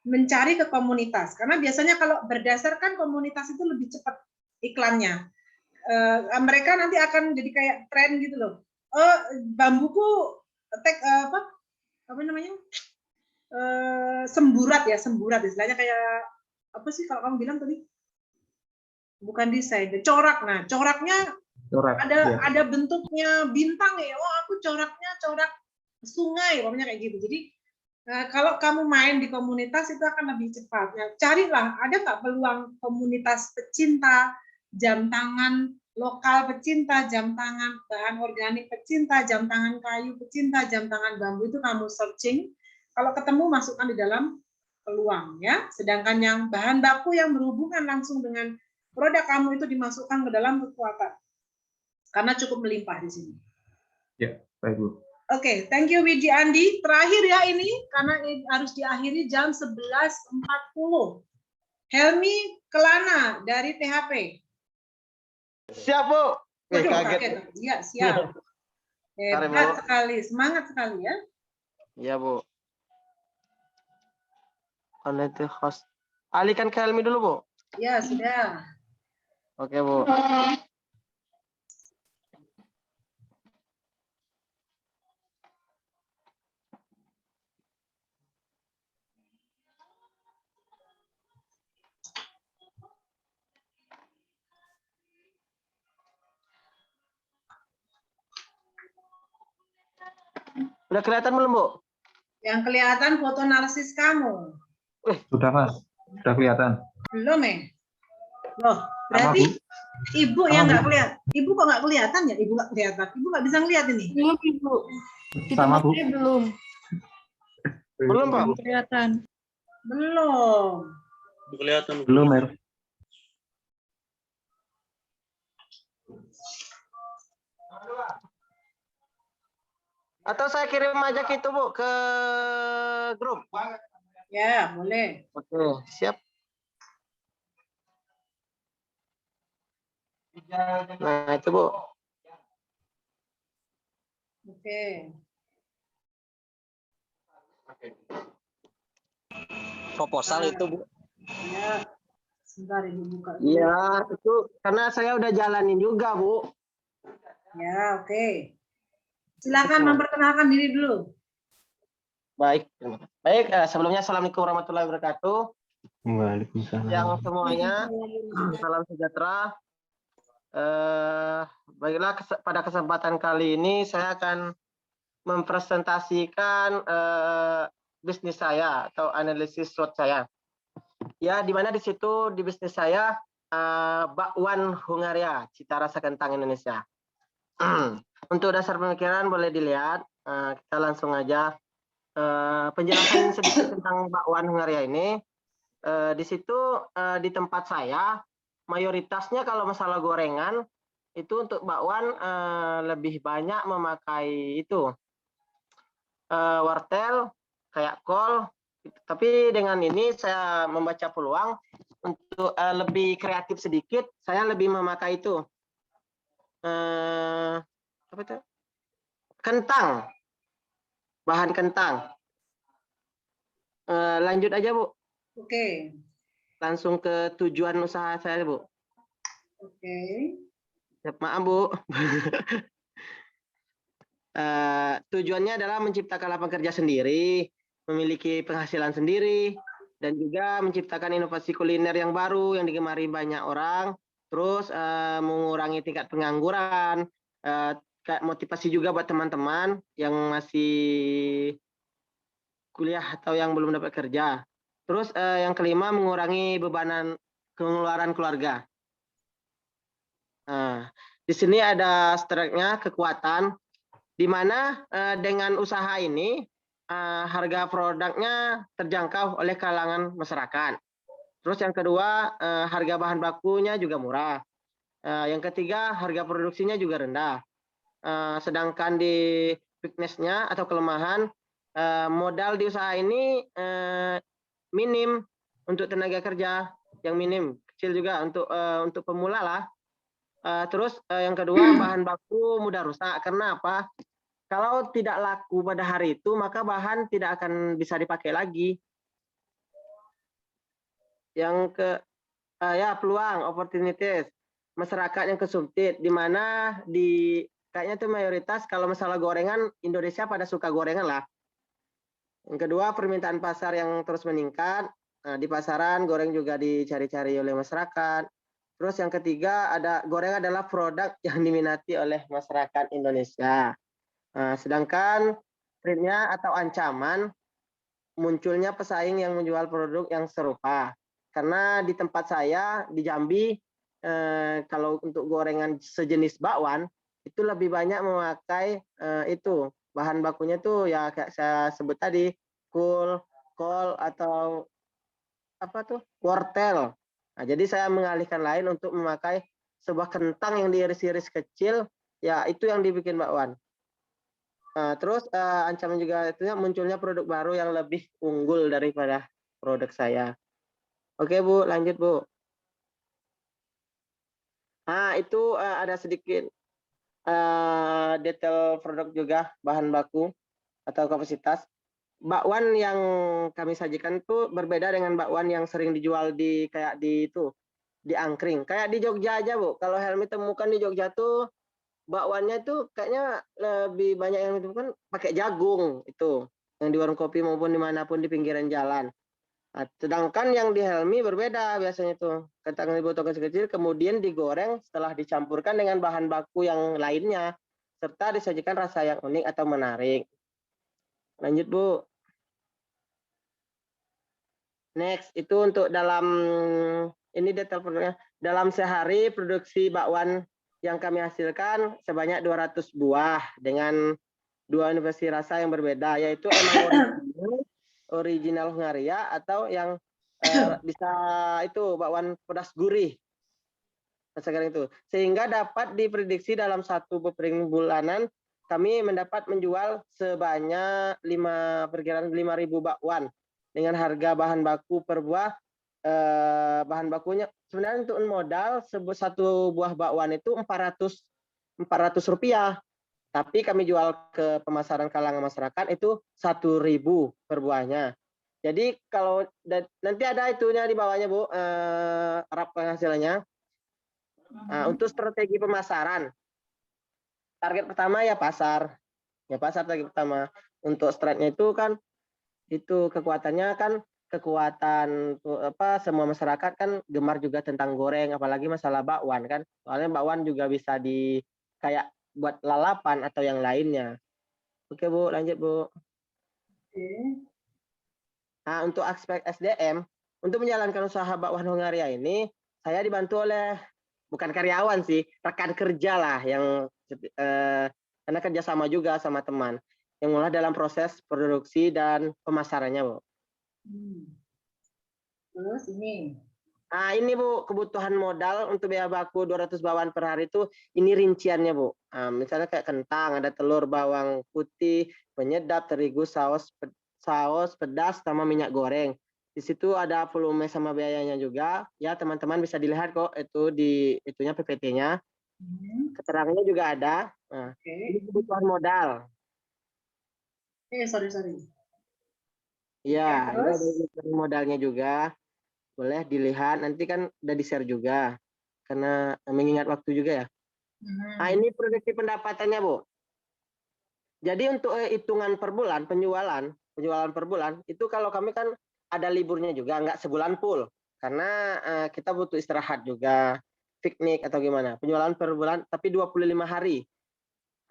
Mencari ke komunitas, karena biasanya kalau berdasarkan komunitas itu lebih cepat iklannya. Mereka nanti akan jadi kayak tren gitu loh. Oh, bambuku apa namanya? Semburat ya, semburat istilahnya, kayak apa sih kalau kamu bilang tadi? Bukan desain, corak. Nah, coraknya ada bentuknya bintang ya. Oh, aku coraknya corak sungai, pokoknya kayak gitu. Jadi kalau kamu main di komunitas itu akan lebih cepat. Nah, carilah, ada nggak peluang komunitas pecinta jam tangan lokal, pecinta jam tangan bahan organik, pecinta jam tangan kayu, pecinta jam tangan bambu, itu kamu searching. Kalau ketemu, masukkan di dalam peluang, ya. Sedangkan yang bahan baku yang berhubungan langsung dengan produk kamu itu dimasukkan ke dalam kekuatan. Karena cukup melimpah di sini. Ya, baik, Bu. Oke, thank you Widi Andi. Terakhir ya ini, karena harus diakhiri jam 11.40. Helmi Kelana dari THP. Siap, Bu. Waduh, Kaget. Ya, siap. Hebat sekali, semangat sekali ya. Iya, Bu. Quality host. Alihkan ke Helmi dulu, Bu. Ya, sudah. Oke, Bu. Udah kelihatan belum, Bu? Yang kelihatan foto narsis kamu. Sudah, Mas. Sudah kelihatan. Belum, Loh, Sama, berarti Bu. ibu Sama, yang Bu. nggak kelihatan. Ibu kok nggak kelihatan ya? Ibu nggak kelihatan. Ibu nggak bisa ngeliat ini. Belum, Ibu. Di Sama, tempat Bu. saya belum. Belum, Pak? Belum kelihatan. Belum. Belum, Mer. Atau saya kirim aja gitu, Bu, ke grup. Ya, boleh. Oke, siap. Nah, itu, Bu. Oke. Proposal itu, Bu. Ya. Sebentar Ibu buka dulu. Iya, itu karena saya udah jalanin juga, Bu. Ya, oke. Silakan memperkenalkan diri dulu. Baik. Baik, sebelumnya Assalamualaikum warahmatullahi wabarakatuh. Waalaikumsalam. Yang semuanya, salam sejahtera. Baiklah, pada kesempatan kali ini saya akan mempresentasikan bisnis saya atau analisis SWOT saya. Ya, di mana di situ di bisnis saya bakwan Hungaria, cita rasa kentang Indonesia. Untuk dasar pemikiran boleh dilihat, kita langsung aja penjelasan sedikit tentang bakwan Hungaria ini. Di situ di tempat saya mayoritasnya kalau masalah gorengan itu untuk bakwan lebih banyak memakai itu wortel kayak kol, tapi dengan ini saya membaca peluang untuk lebih kreatif sedikit, saya lebih memakai itu apa itu? Kentang, bahan kentang. Lanjut aja, Bu. Oke. Langsung ke tujuan usaha saya, Bu. Oke. Maaf, Bu. Tujuannya adalah menciptakan lapangan kerja sendiri, memiliki penghasilan sendiri, dan juga menciptakan inovasi kuliner yang baru yang digemari banyak orang, terus mengurangi tingkat pengangguran, motivasi juga buat teman-teman yang masih kuliah atau yang belum dapat kerja. Terus yang kelima, mengurangi bebanan pengeluaran keluarga. Di sini ada strike-nya, kekuatan, di mana dengan usaha ini harga produknya terjangkau oleh kalangan masyarakat. Terus yang kedua, harga bahan bakunya juga murah. Yang ketiga, harga produksinya juga rendah. Sedangkan di weakness-nya atau kelemahan, modal di usaha ini minim untuk tenaga kerja yang minim, kecil juga untuk pemula lah. Terus yang kedua, bahan baku mudah rusak. Karena apa? Kalau tidak laku pada hari itu, maka bahan tidak akan bisa dipakai lagi. Yang peluang, opportunities, masyarakat yang konsumtif, di mana kayaknya itu mayoritas kalau masalah gorengan, Indonesia pada suka gorengan lah. Yang kedua, permintaan pasar yang terus meningkat. Di pasaran, goreng juga dicari-cari oleh masyarakat. Terus yang ketiga, goreng adalah produk yang diminati oleh masyarakat Indonesia. Sedangkan threat-nya atau ancaman munculnya pesaing yang menjual produk yang serupa. Karena di tempat saya di Jambi, kalau untuk gorengan sejenis bakwan itu lebih banyak memakai itu bahan bakunya tuh ya kayak saya sebut tadi, kol atau apa tuh, wortel. Nah, jadi saya mengalihkan lain untuk memakai sebuah kentang yang diiris-iris kecil, ya itu yang dibikin bakwan. Terus ancaman juga itu munculnya produk baru yang lebih unggul daripada produk saya. Oke, Bu, lanjut, Bu. Nah, itu ada sedikit detail produk juga, bahan baku atau kapasitas. Bakwan yang kami sajikan itu berbeda dengan bakwan yang sering dijual di angkring. Kayak di Jogja aja, Bu. Kalau Helmi temukan di Jogja tuh bakwannya itu kayaknya lebih banyak yang ditemukan pakai jagung itu, yang di warung kopi maupun dimanapun di pinggiran jalan. Nah, sedangkan yang di Helmi berbeda biasanya itu, kentang dipotong kecil-kecil kemudian digoreng setelah dicampurkan dengan bahan baku yang lainnya serta disajikan rasa yang unik atau menarik. Lanjut, Bu. Next, itu untuk dalam ini detail produknya. Dalam sehari produksi bakwan yang kami hasilkan sebanyak 200 buah dengan 2 inovasi rasa yang berbeda, yaitu emang original Hungaria atau yang bisa itu bakwan pedas gurih. Sekarang itu sehingga dapat diprediksi dalam satu beberapa bulanan kami mendapat menjual sebanyak 5.000 bakwan dengan harga bahan baku per buah bahan bakunya sebenarnya untuk modal satu buah bakwan itu 400 rupiah, tapi kami jual ke pemasaran kalangan masyarakat itu 1.000 per buahnya. Jadi kalau nanti ada itunya di bawahnya, Bu, rap penghasilannya. Untuk strategi pemasaran, target pertama ya pasar target pertama. Untuk stratnya itu kan itu kekuatannya kan kekuatan semua masyarakat kan gemar juga tentang goreng, apalagi masalah bakwan kan, soalnya bakwan juga bisa di kayak buat lalapan atau yang lainnya. Oke, Bu, lanjut, Bu. Nah, untuk aspek SDM, untuk menjalankan usaha bakwan Hungaria ini saya dibantu oleh bukan karyawan sih, rekan kerja lah yang karena kerjasama juga sama teman yang mulai dalam proses produksi dan pemasarannya, Bu. Terus ini. Nah, ini, Bu, kebutuhan modal untuk biaya baku 200 bakwan per hari itu ini rinciannya, Bu. Nah, misalnya kayak kentang, ada telur, bawang putih, penyedap, terigu, saus pedas sama minyak goreng. Di situ ada volume sama biayanya juga. Ya, teman-teman bisa dilihat kok itu di itunya PPT-nya. Keterangannya juga ada. Nah, ini kebutuhan modal. Sorry. Iya, ini ada kebutuhan modalnya juga. Boleh dilihat, nanti kan udah di-share juga. Karena mengingat waktu juga ya. Nah, ini proyeksi pendapatannya, Bu. Jadi untuk hitungan per bulan, penjualan per bulan, itu kalau kami kan ada liburnya juga, nggak sebulan full. Karena kita butuh istirahat juga, piknik atau gimana. Penjualan per bulan, tapi 25 hari.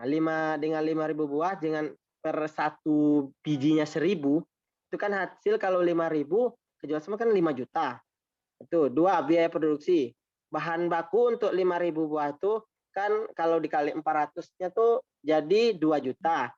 Nah, dengan 5.000 buah, dengan per satu bijinya 1.000, itu kan hasil kalau 5.000, kejual semua kan 5 juta. Itu 2 biaya produksi. Bahan baku untuk 5.000 buah itu kan kalau dikali 400-nya tuh jadi 2 juta.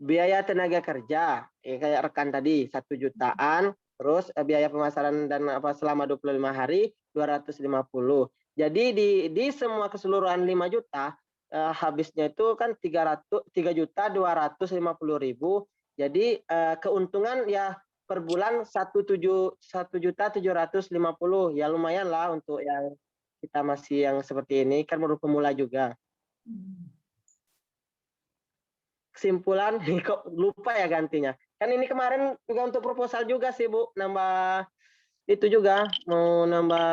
Biaya tenaga kerja, kayak rekan tadi 1 jutaan, terus biaya pemasaran dan selama 25 hari 250. Jadi di semua keseluruhan 5 juta habisnya itu kan 3.250.000. Jadi keuntungan ya per bulan 1.750.000, ya lumayan lah untuk yang kita masih yang seperti ini kan baru pemula juga. Kesimpulan, kok lupa ya gantinya. Kan ini kemarin juga untuk proposal juga sih, Bu, nambah itu juga mau nambah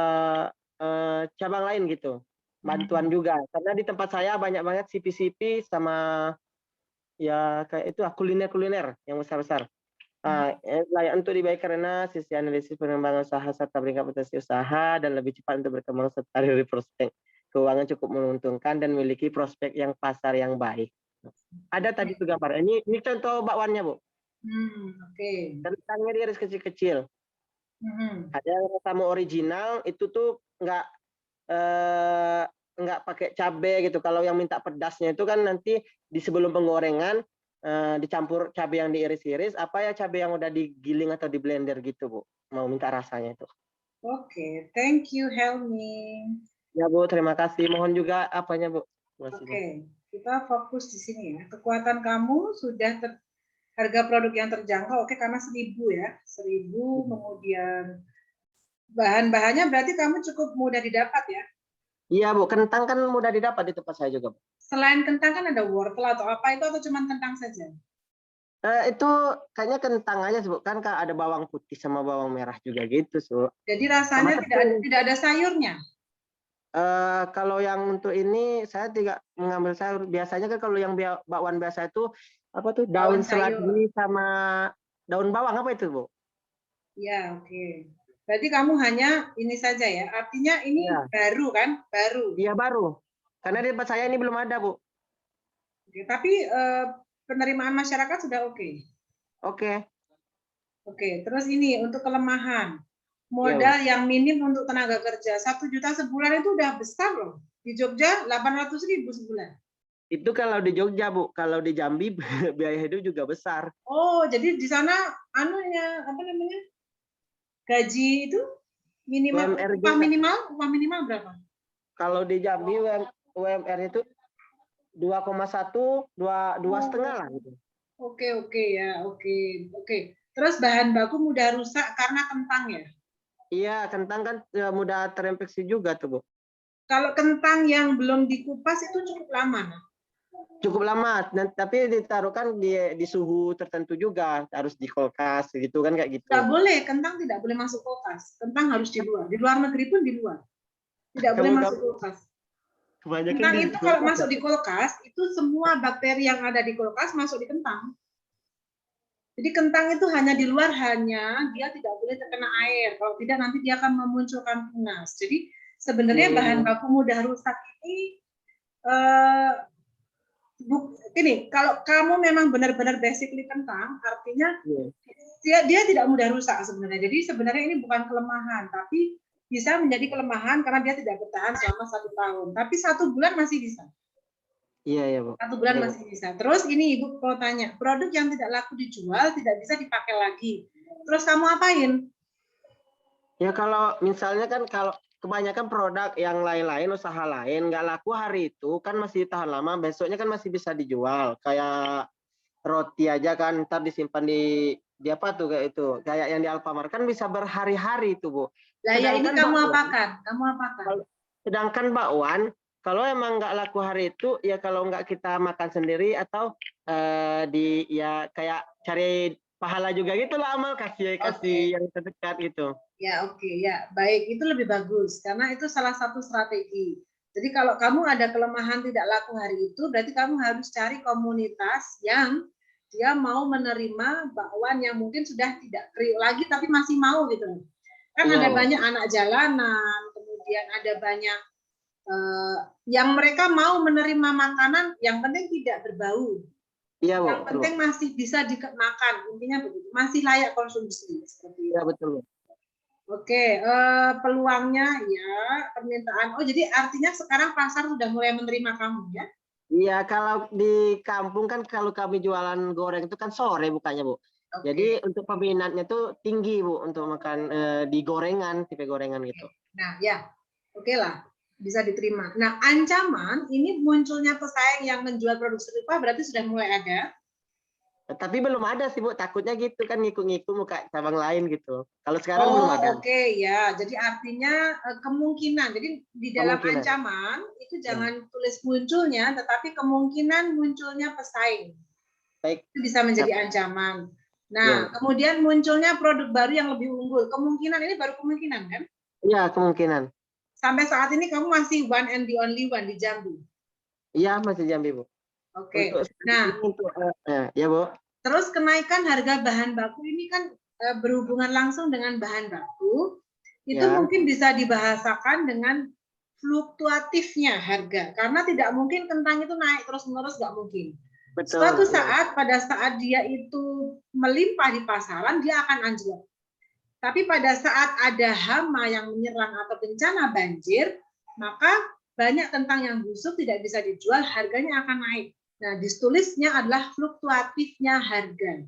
cabang lain gitu, bantuan juga. Karena di tempat saya banyak banget CP sama ya kayak itu kuliner yang besar-besar. Layak untuk dibaik karena sisi analisis pengembangan usaha serta berikan potensi usaha dan lebih cepat untuk berkembang serta dari prospek keuangan cukup menguntungkan dan memiliki prospek yang pasar yang baik. Ada tadi tuh gambar. Ini contoh bakwannya, Bu. Oke. Kentangnya dia harus kecil-kecil. Ada yang sama original itu tuh nggak pakai cabai gitu. Kalau yang minta pedasnya itu kan nanti di sebelum penggorengan dicampur cabai yang diiris-iris, apa ya cabai yang udah digiling atau di blender gitu, Bu. Mau minta rasanya itu. Oke, thank you Helmi. Ya, Bu, terima kasih. Mohon juga apanya, Bu. Oke, kita fokus di sini ya. Kekuatan kamu sudah harga produk yang terjangkau, oke, karena 1.000 ya. 1.000, kemudian bahan-bahannya berarti kamu cukup mudah didapat ya? Iya, Bu. Kentang kan mudah didapat di tempat saya juga, Bu. Selain kentang kan ada wortel atau apa itu, atau cuma kentang saja? Itu kayaknya kentang aja, Bu. Kan ada bawang putih sama bawang merah juga gitu, Bu. Jadi rasanya tidak ada sayurnya? Kalau yang untuk ini saya tidak mengambil sayur. Biasanya kan kalau yang bakwan biasa itu apa tuh daun seladi sama daun bawang apa itu, Bu? Ya, oke. Berarti kamu hanya ini saja ya. Artinya ini baru kan? Baru. Iya, baru. Karena di tempat saya ini belum ada, Bu. Oke, tapi penerimaan masyarakat sudah oke. Oke. Oke, terus ini untuk kelemahan. Modal yang minim untuk tenaga kerja 1 juta sebulan itu udah besar loh. Di Jogja 800.000 sebulan. Itu kalau di Jogja, Bu. Kalau di Jambi biaya hidup juga besar. Oh, jadi di sana anunya apa namanya? Gaji itu minimal upah minimal berapa? Kalau di Jambi UMR itu 2,1, 2,5 lah gitu. Oke ya, oke. Terus bahan baku mudah rusak karena kentang ya? Iya, kentang kan mudah terinfeksi juga tuh, Bu. Kalau kentang yang belum dikupas itu cukup lama, nah? Cukup lama, tapi ditaruhkan di suhu tertentu juga, harus di kulkas gitu kan kayak gitu. Tidak boleh, kentang tidak boleh masuk kulkas. Kentang harus di luar. Di luar negeri pun di luar. Tidak boleh masuk kulkas. Kentang itu kalau masuk di kulkas, itu semua bakteri yang ada di kulkas masuk di kentang. Jadi kentang itu hanya di luar, hanya dia tidak boleh terkena air. Kalau tidak nanti dia akan memunculkan tunas. Jadi sebenarnya bahan baku mudah rusak ini ini kalau kamu memang benar-benar basically kentang, artinya dia tidak mudah rusak sebenarnya. Jadi sebenarnya ini bukan kelemahan, tapi bisa menjadi kelemahan karena dia tidak bertahan selama 1 tahun. Tapi 1 bulan masih bisa. Iya, Bu. 1 bulan masih bisa. Terus ini Ibu mau tanya, produk yang tidak laku dijual tidak bisa dipakai lagi. Terus kamu apain? Ya kalau misalnya kan kalau kebanyakan produk yang lain-lain, usaha lain nggak laku hari itu kan masih tahan lama, besoknya kan masih bisa dijual. Kayak roti aja kan ntar disimpan di apa tuh kayak itu, kayak yang di Alfamart kan bisa berhari-hari itu, Bu. Lah ya ini kamu apakan? Kamu apakan? Sedangkan bakwan kalau emang nggak laku hari itu ya kalau nggak kita makan sendiri atau ya kayak cari pahala juga gitu lah, amal kasih yang terdekat gitu. Ya ya baik, itu lebih bagus karena itu salah satu strategi. Jadi kalau kamu ada kelemahan tidak laku hari itu, berarti kamu harus cari komunitas yang dia mau menerima bakwan yang mungkin sudah tidak kriuk lagi tapi masih mau gitu. Kan ada banyak anak jalanan, kemudian ada banyak yang mereka mau menerima makanan yang penting tidak berbau. Iya, Bu. Yang penting masih bisa dimakan, intinya begitu, masih layak konsumsi seperti itu. Iya, betul. Oke, peluangnya ya permintaan. Oh, jadi artinya sekarang pasar sudah mulai menerima kamu ya? Iya, kalau di kampung kan kalau kami jualan goreng itu kan sore bukanya, Bu. Jadi untuk peminatnya tuh tinggi, Bu, untuk makan di gorengan, tipe gorengan gitu. Nah, ya. Oke lah, bisa diterima. Nah, ancaman ini munculnya pesaing yang menjual produk serupa berarti sudah mulai ada. Tapi belum ada sih, Bu. Takutnya gitu kan ngikut-ngikut muka cabang lain gitu. Kalau sekarang belum ada. Oke, ya. Jadi artinya kemungkinan. Jadi di dalam ancaman itu jangan tulis munculnya, tetapi kemungkinan munculnya pesaing. Baik. Itu bisa menjadi ancaman. Nah, kemudian munculnya produk baru yang lebih unggul. Kemungkinan ini baru kemungkinan kan? Iya, kemungkinan. Sampai saat ini kamu masih one and the only one di Jambi? Iya, masih Jambi, Bu. Oke. Nah, ya, Bu. Terus kenaikan harga bahan baku ini kan berhubungan langsung dengan bahan baku. Itu mungkin bisa dibahasakan dengan fluktuatifnya harga. Karena tidak mungkin kentang itu naik terus-menerus, nggak mungkin. Betul. Suatu saat, pada saat dia itu melimpah di pasaran, dia akan anjlok. Tapi pada saat ada hama yang menyerang atau bencana banjir, maka banyak kentang yang busuk tidak bisa dijual, harganya akan naik. Nah, ditulisnya adalah fluktuatifnya harga.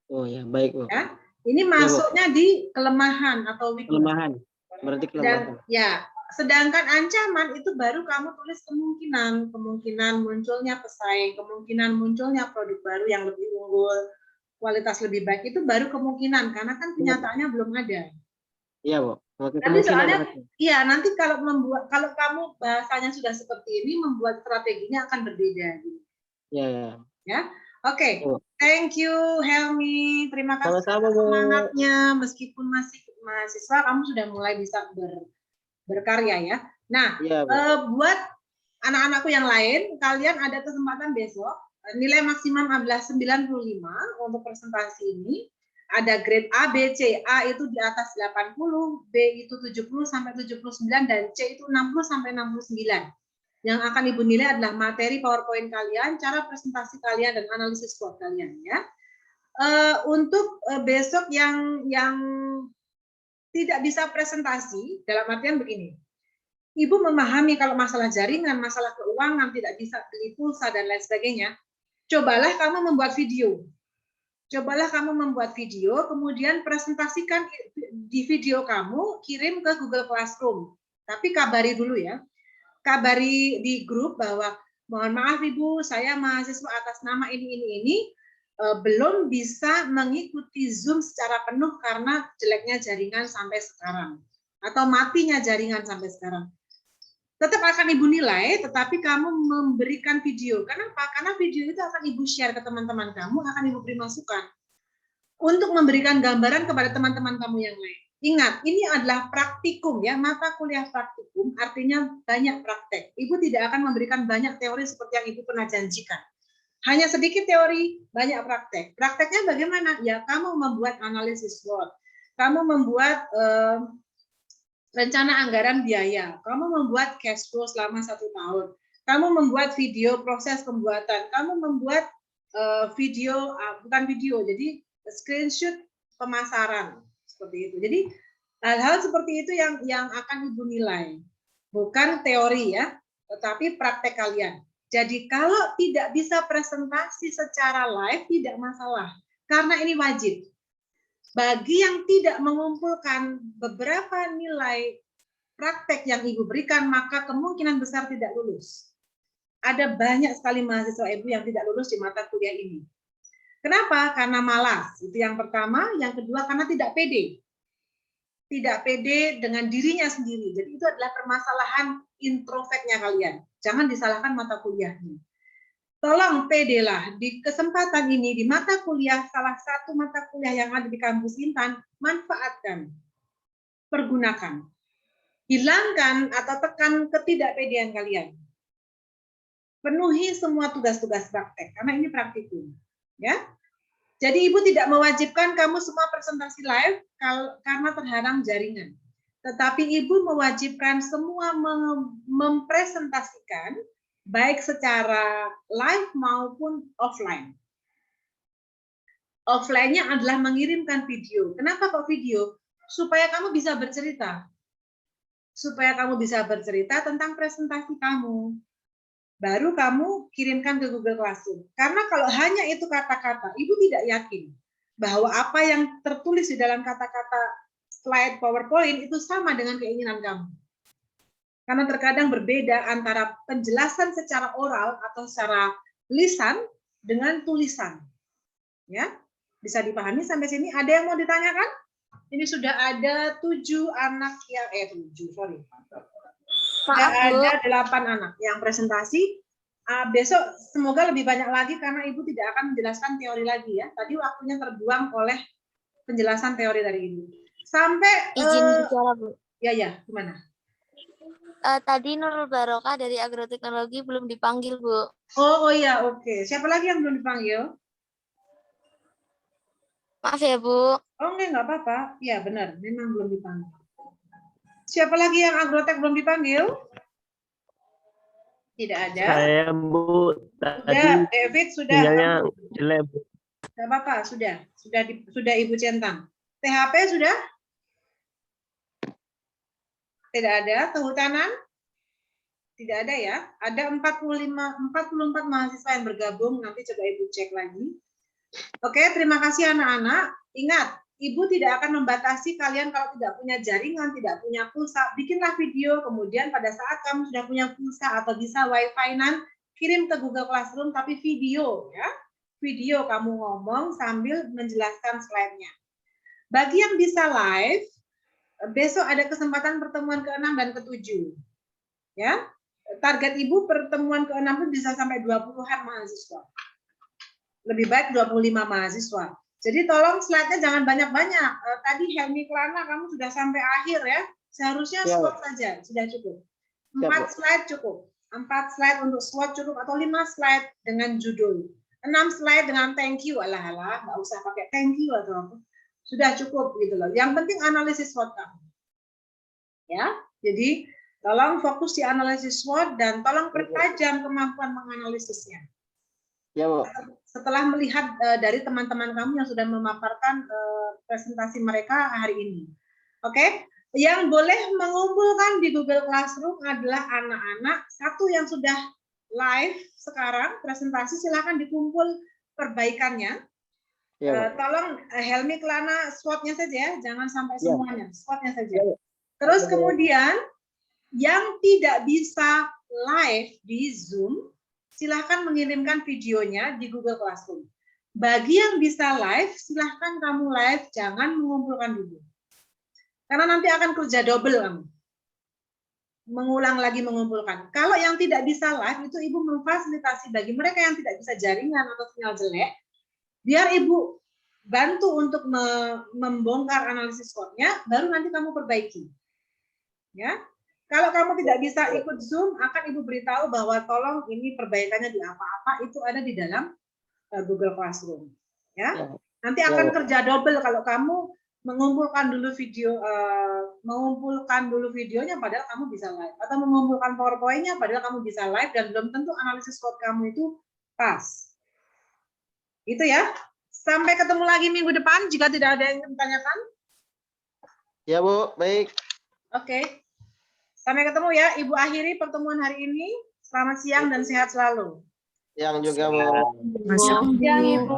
Oh ya, baik, Bu. Ya, ini masuknya di kelemahan atau weakness. Kelemahan. Berarti kelemahan. Ya, sedangkan ancaman itu baru kamu tulis kemungkinan munculnya pesaing, kemungkinan munculnya produk baru yang lebih unggul, kualitas lebih baik, itu baru kemungkinan karena kan kenyataannya belum ada. Iya, Bu. Tapi soalnya iya nanti kalau kamu bahasanya sudah seperti ini, membuat strateginya akan berbeda. Iya. Ya. Oke. Thank you Helmi. Terima kasih sama-sama, semangatnya. Meskipun masih mahasiswa, kamu sudah mulai bisa berkarya ya. Nah, buat anak-anakku yang lain, kalian ada kesempatan besok. Nilai maksimum adalah 95 untuk presentasi ini. Ada grade A, B, C. A itu di atas 80, B itu 70 sampai 79 dan C itu 60 sampai 69. Yang akan Ibu nilai adalah materi PowerPoint kalian, cara presentasi kalian dan analisis SWOT kalian ya. Untuk besok yang tidak bisa presentasi, dalam artian begini, Ibu memahami kalau masalah jaringan, masalah keuangan, tidak bisa beli pulsa dan lain sebagainya, cobalah kamu membuat video. Cobalah kamu membuat video, kemudian presentasikan di video kamu, kirim ke Google Classroom. Tapi kabari dulu ya. Kabari di grup bahwa mohon maaf Ibu, saya mahasiswa atas nama ini, belum bisa mengikuti Zoom secara penuh karena jeleknya jaringan sampai sekarang. Atau matinya jaringan sampai sekarang. Tetap akan Ibu nilai, tetapi kamu memberikan video. Kenapa? Karena video itu akan Ibu share ke teman-teman kamu, akan Ibu beri masukan untuk memberikan gambaran kepada teman-teman kamu yang lain. Ingat, ini adalah praktikum ya, mata kuliah praktikum, artinya banyak praktek. Ibu tidak akan memberikan banyak teori seperti yang Ibu pernah janjikan. Hanya sedikit teori, banyak praktek. Prakteknya bagaimana? Ya, kamu membuat analisis SWOT, kamu membuat rencana anggaran biaya, kamu membuat cash flow selama 1 tahun, kamu membuat video proses pembuatan, kamu membuat video, bukan video, jadi screenshot pemasaran, seperti itu. Jadi hal-hal seperti itu yang akan Ibu nilai, bukan teori ya, tetapi praktek kalian. Jadi kalau tidak bisa presentasi secara live, tidak masalah, karena ini wajib. Bagi yang tidak mengumpulkan beberapa nilai praktek yang Ibu berikan, maka kemungkinan besar tidak lulus. Ada banyak sekali mahasiswa Ibu yang tidak lulus di mata kuliah ini. Kenapa? Karena malas. Itu yang pertama. Yang kedua, karena tidak pede. Tidak pede dengan dirinya sendiri. Jadi itu adalah permasalahan introvertnya kalian. Jangan disalahkan mata kuliahnya. Tolong pedelah di kesempatan ini, di mata kuliah, salah satu mata kuliah yang ada di kampus Intan, manfaatkan, pergunakan. Hilangkan atau tekan ketidakpedean kalian. Penuhi semua tugas-tugas praktek, karena ini praktikum. Ya, jadi Ibu tidak mewajibkan kamu semua presentasi live karena terhalang jaringan. Tetapi Ibu mewajibkan semua mempresentasikan baik secara live maupun offline. Offline-nya adalah mengirimkan video. Kenapa kok video? Supaya kamu bisa bercerita. Supaya kamu bisa bercerita tentang presentasi kamu. Baru kamu kirimkan ke Google Classroom. Karena kalau hanya itu kata-kata, Ibu tidak yakin bahwa apa yang tertulis di dalam kata-kata slide PowerPoint itu sama dengan keinginan kamu. Karena terkadang berbeda antara penjelasan secara oral atau secara lisan dengan tulisan. Ya, bisa dipahami sampai sini? Ada yang mau ditanyakan? Ini sudah ada 7 anak yang sudah ada 8 anak yang presentasi. Besok semoga lebih banyak lagi karena Ibu tidak akan menjelaskan teori lagi ya. Tadi waktunya terbuang oleh penjelasan teori dari Ibu. Sampai Izin bicara, Bu. Ya, gimana? Tadi Nurul Barokah dari Agroteknologi belum dipanggil, Bu. Oh ya, oke. Siapa lagi yang belum dipanggil? Maaf ya, Bu. Oh enggak apa-apa. Ya benar, memang belum dipanggil. Siapa lagi yang agrotek belum dipanggil? Tidak ada. Saya, Bu, Sudah, tadi David sudah. sinyalnya jelek, Bu. Tidak apa-apa, sudah Ibu centang. THP sudah? Tidak ada. Kehutanan? Tidak ada ya. Ada 44 mahasiswa yang bergabung. Nanti coba Ibu cek lagi. Oke, terima kasih anak-anak. Ingat, Ibu tidak akan membatasi kalian kalau tidak punya jaringan, tidak punya pulsa. Bikinlah video, kemudian pada saat kamu sudah punya pulsa atau bisa wifi-nan, kirim ke Google Classroom, tapi video ya. Video kamu ngomong sambil menjelaskan slide-nya. Bagi yang bisa live, besok ada kesempatan pertemuan ke-6 dan ke-7. Ya. Target Ibu pertemuan ke-6 itu bisa sampai 20-an mahasiswa. Lebih baik 25 mahasiswa. Jadi tolong slide-nya jangan banyak-banyak. Tadi Helmi Klana kamu sudah sampai akhir ya. Seharusnya SWOT saja, sudah cukup. 4 slide cukup. 4 slide untuk SWOT cukup atau 5 slide dengan judul. 6 slide dengan thank you. Alah, nggak usah pakai thank you atau apa. Sudah cukup gitu loh. Yang penting analisis SWOT kamu. Ya, jadi tolong fokus di analisis SWOT dan tolong pertajam kemampuan menganalisisnya. Ya, Bu. setelah melihat dari teman-teman kamu yang sudah memaparkan presentasi mereka hari ini. Oke? Yang boleh mengumpulkan di Google Classroom adalah anak-anak. Satu yang sudah live sekarang presentasi, silakan dikumpul perbaikannya. Ya, Tolong Helmi, Kelana, SWOT-nya saja ya, jangan sampai Ya. semuanya, SWOT-nya saja. Ya. Terus Ya. kemudian yang tidak bisa live di Zoom, silahkan mengirimkan videonya di Google Classroom. Bagi yang bisa live, silahkan kamu live, jangan mengumpulkan dulu. Karena nanti akan kerja double kamu. Mengulang lagi mengumpulkan. Kalau yang tidak bisa live, itu Ibu memfasilitasi bagi mereka yang tidak bisa jaringan atau sinyal jelek, biar Ibu bantu untuk membongkar analisis SWOT-nya, baru nanti kamu perbaiki. Ya. Kalau kamu tidak bisa ikut Zoom, akan Ibu beritahu bahwa tolong ini perbaikannya di apa-apa, itu ada di dalam Google Classroom. Ya. Nanti akan kerja double kalau kamu mengumpulkan dulu videonya padahal kamu bisa live, atau mengumpulkan PowerPoint-nya padahal kamu bisa live dan belum tentu analisis SWOT kamu itu pas. Itu ya. Sampai ketemu lagi minggu depan jika tidak ada yang ditanyakan. Ya Bu, baik. Oke. Sampai ketemu ya. Ibu akhiri pertemuan hari ini. Selamat siang dan sehat selalu. Yang juga Bu. Siang, Ibu.